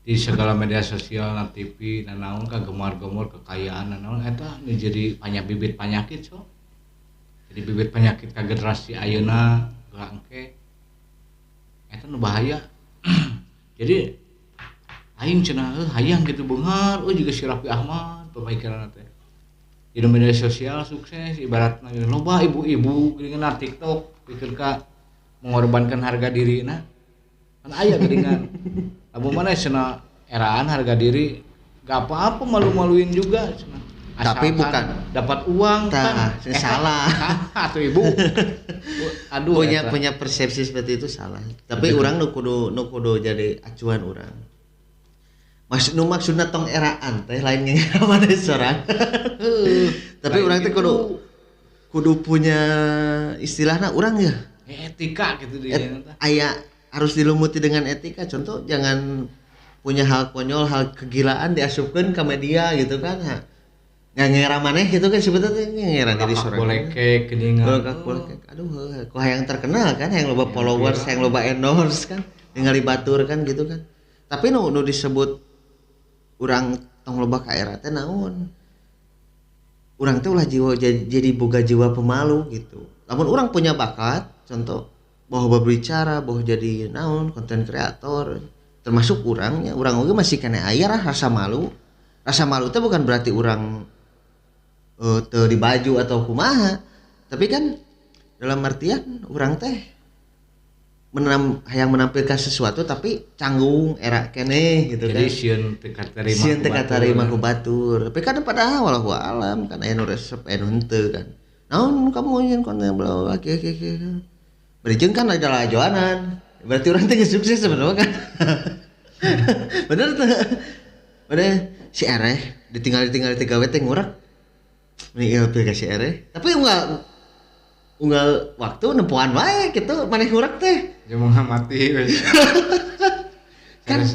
di segala media sosial na TV na naon kagemar-gemor kekayaan na naon eta jadi banyak bibit penyakit so jadi bibit penyakit ka generasi ayeuna bangke eta nu bahaya jadi aing cenah hayang gitu beunghar juga si Raffi Ahmad pemikiranna teh di media sosial sukses ibaratna loba ibu-ibu geuningan TikTok pikir ka mengorbankan harga dirina kan aya geuningan amun mana cenah eraan harga diri Gak apa-apa malu-maluin juga. Tapi Asalkan bukan. dapat uang kan. Salah. Atau ibu. Aduh. punya persepsi seperti itu salah. Tapi orang nu kudu jadi acuan orang. Maksudna tong eraan teh lain ngera mana sorang. Tapi orang teh kudu punya istilahna urang ya. Etika gitu dia. Aya harus dilumuti dengan etika. Contoh jangan punya hal konyol, hal kegilaan diasupkeun ke media gitu kan. Nggak ngera maneh gitu kan sebetulnya ngera diri sorang. Boleh kek geningan. Aduh, kok yang terkenal kan, yang loba followers, yang loba endorse kan, ningali batur kan gitu kan. Tapi nu disebut urang tong loba ka era teh naon? Urang teh ulah jiwa jadi boga jiwa pemalu gitu. Lamun urang punya bakat, contoh bahwa berbicara, bahwa jadi naon, konten kreator, termasuk urangnya, urang oge masih kena aya rasa malu. Rasa malu teh bukan berarti urang teu di baju atau kumaha, tapi kan dalam artian urang teh hayang menampilkan sesuatu tapi canggung era keneh gitu kan. Jadi sieun teu katarima ku batur. Tapi kan pada wallahu alam kan aya nu resep aya nu henteu kan. Naon kamu nyen konten bla oke. Berijeng kan ada lajoanan. Berarti urang teh geus sukses sebenarnya kan. Bener tuh. Bener si Ereh ditinggal gawe teh ngurak. Ini ilmu ke si Ereh. Tapi unggal waktu nempuan wae gitu maneh ngurak teh. Cuma ngamati we. Kan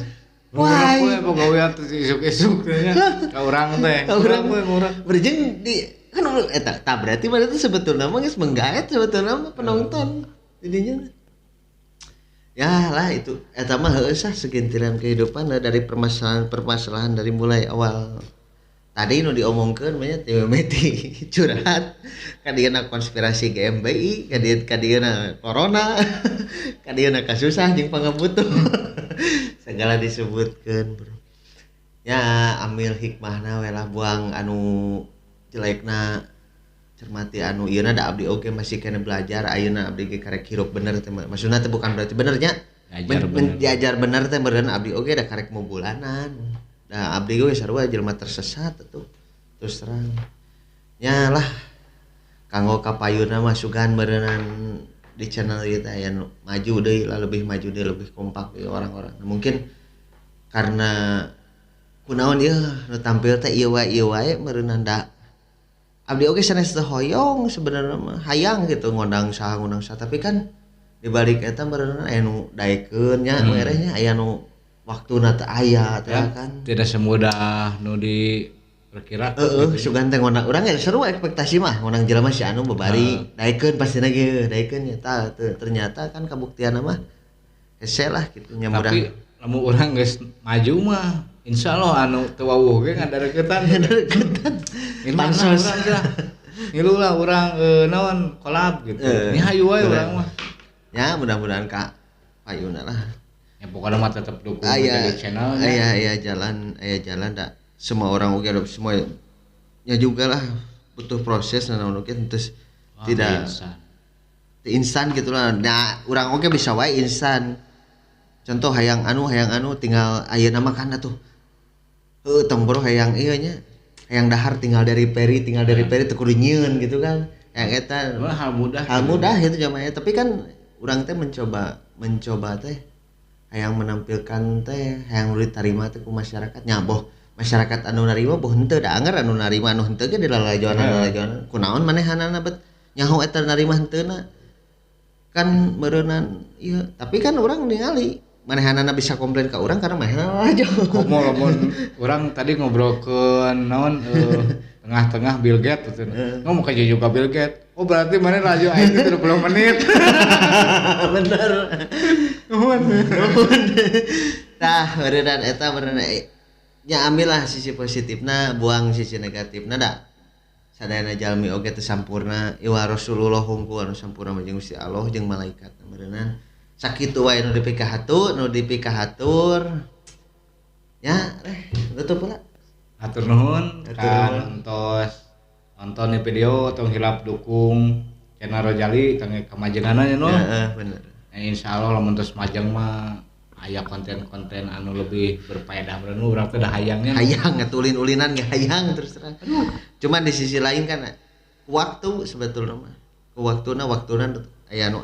wah, pegawaian teh isuk-isuk teh ka urang teh. Urang we ngurak. Berijeng di kan eta berarti mana tuh sebetulnya mah geus menggaet sebetulnya penonton. Jadinya ya lah itu eta mah heueuh segintiran kehidupan dari permasalahan dari mulai awal tadi nu diomongkeun banyak teh meti curhat kadieuna konspirasi GMBI kadieuna corona kadieuna kasusah jeung pangabutuh segala disebutkeun bro ya ambil hikmahna we lah buang anu jelekna cermati anu ieu da abdi oge masih kena belajar ayeuna abdi ge karek hirup bener teh maksudna teh bukan berarti benernya diajar bener teh meureun abdi oge da karek mau bulanan da abdi ge sarua jelema tersesat atuh terus terang nya lah kanggo kapayuna mah sugan meureunnan di channel ieu teh aya maju deui lah lebih maju deui lebih kompak deui orang-orang mungkin karena kunaon ieu nu tampil teh ieu wae meureunnan da abdi oge sanes teu hoyong sebenarnya mah hayang gitu ngundang saha tapi kan dibalik eta beneran aya nu daekeun nya nu erehnya aya nu waktuna teu aya teh kan tidak semudah nu diperkirakan gitu. Sugan teh ngundang urang ya seru ekspektasi mah ngundang jelema si anu babari daekeun pastina ge daekeun nya ternyata kan kabuktianna mah hese lah gitu nya mudah tapi lamun urang geus maju mah insyaallah anu teu wawuh ge ngadareketan bansos ngilu lah urang naon kolab gitu ini hayu wae urang mah ya mudah-mudahan ka payuna lah ya pokoknya mah tetep dukung channel aya jalan da semua orang oge semua nya juga lah butuh proses naon oge terus tidak instan gitulah nah urang oge bisa wae instan contoh hayang anu tinggal ayeuna mah kan atuh tong bro hayang ieu nya hayang dahar tinggal dari peri teu kudu nyieun gitu kan yang eta hal mudah itu jamaah tapi kan urang teh mencoba teh hayang menampilkan teh hayang ditarima teh ku masyarakat nya boh masyarakat anu narima boh henteu da anger anu narima anu henteu ge dilalajoan kunaon manehanana bet nyaho eta narima henteuna kan meureunan ieu tapi kan urang ningali manehanana bisa komplain ka urang karena manehanana aja komo lamun urang tadi ngobrolkeun naon tengah-tengah Bill Gates ngomong ka juga Bill Gates oh berarti mana laju aing 30 menit bener nuhun tah beneran eta beneran nya ambillah sisi positifna buang sisi negatifna da sadayana jalmi oge teu sampurna iwa Rasulullah hungkul anu sampurna jeung Gusti Allah jeung malaikat beneran sakitu wae nu dipikahatur ya tutup pula atur nuhun kan nonton di video tong hilap dukung channel Rojali tong kemajenganna nya no bener insyaallah lamun tos majeng mah aya konten-konten anu lebih berfaedah bener urang teh da hayangnya hayang ngatulin-ulinan nggak hayang terus terang. Cuman di sisi lain kan waktu sebetulnya mah waktuna aya nu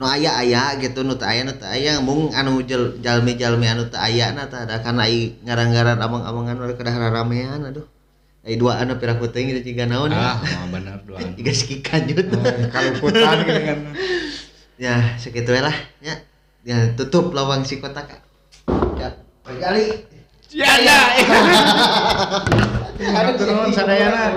aya gitu nu teu aya mung anu jalmi-jalmi anu teu aya na tah da kana ai ngarang-ngarang amang-amangan urang kedah ramean aduh ai duaan piraku teuing itu jiga naon mah bener duaan jiga sekikanjut kaluputan gitu kan ya segitu lah ya tutup lawang si kotak ya kali ya ada turun sadayana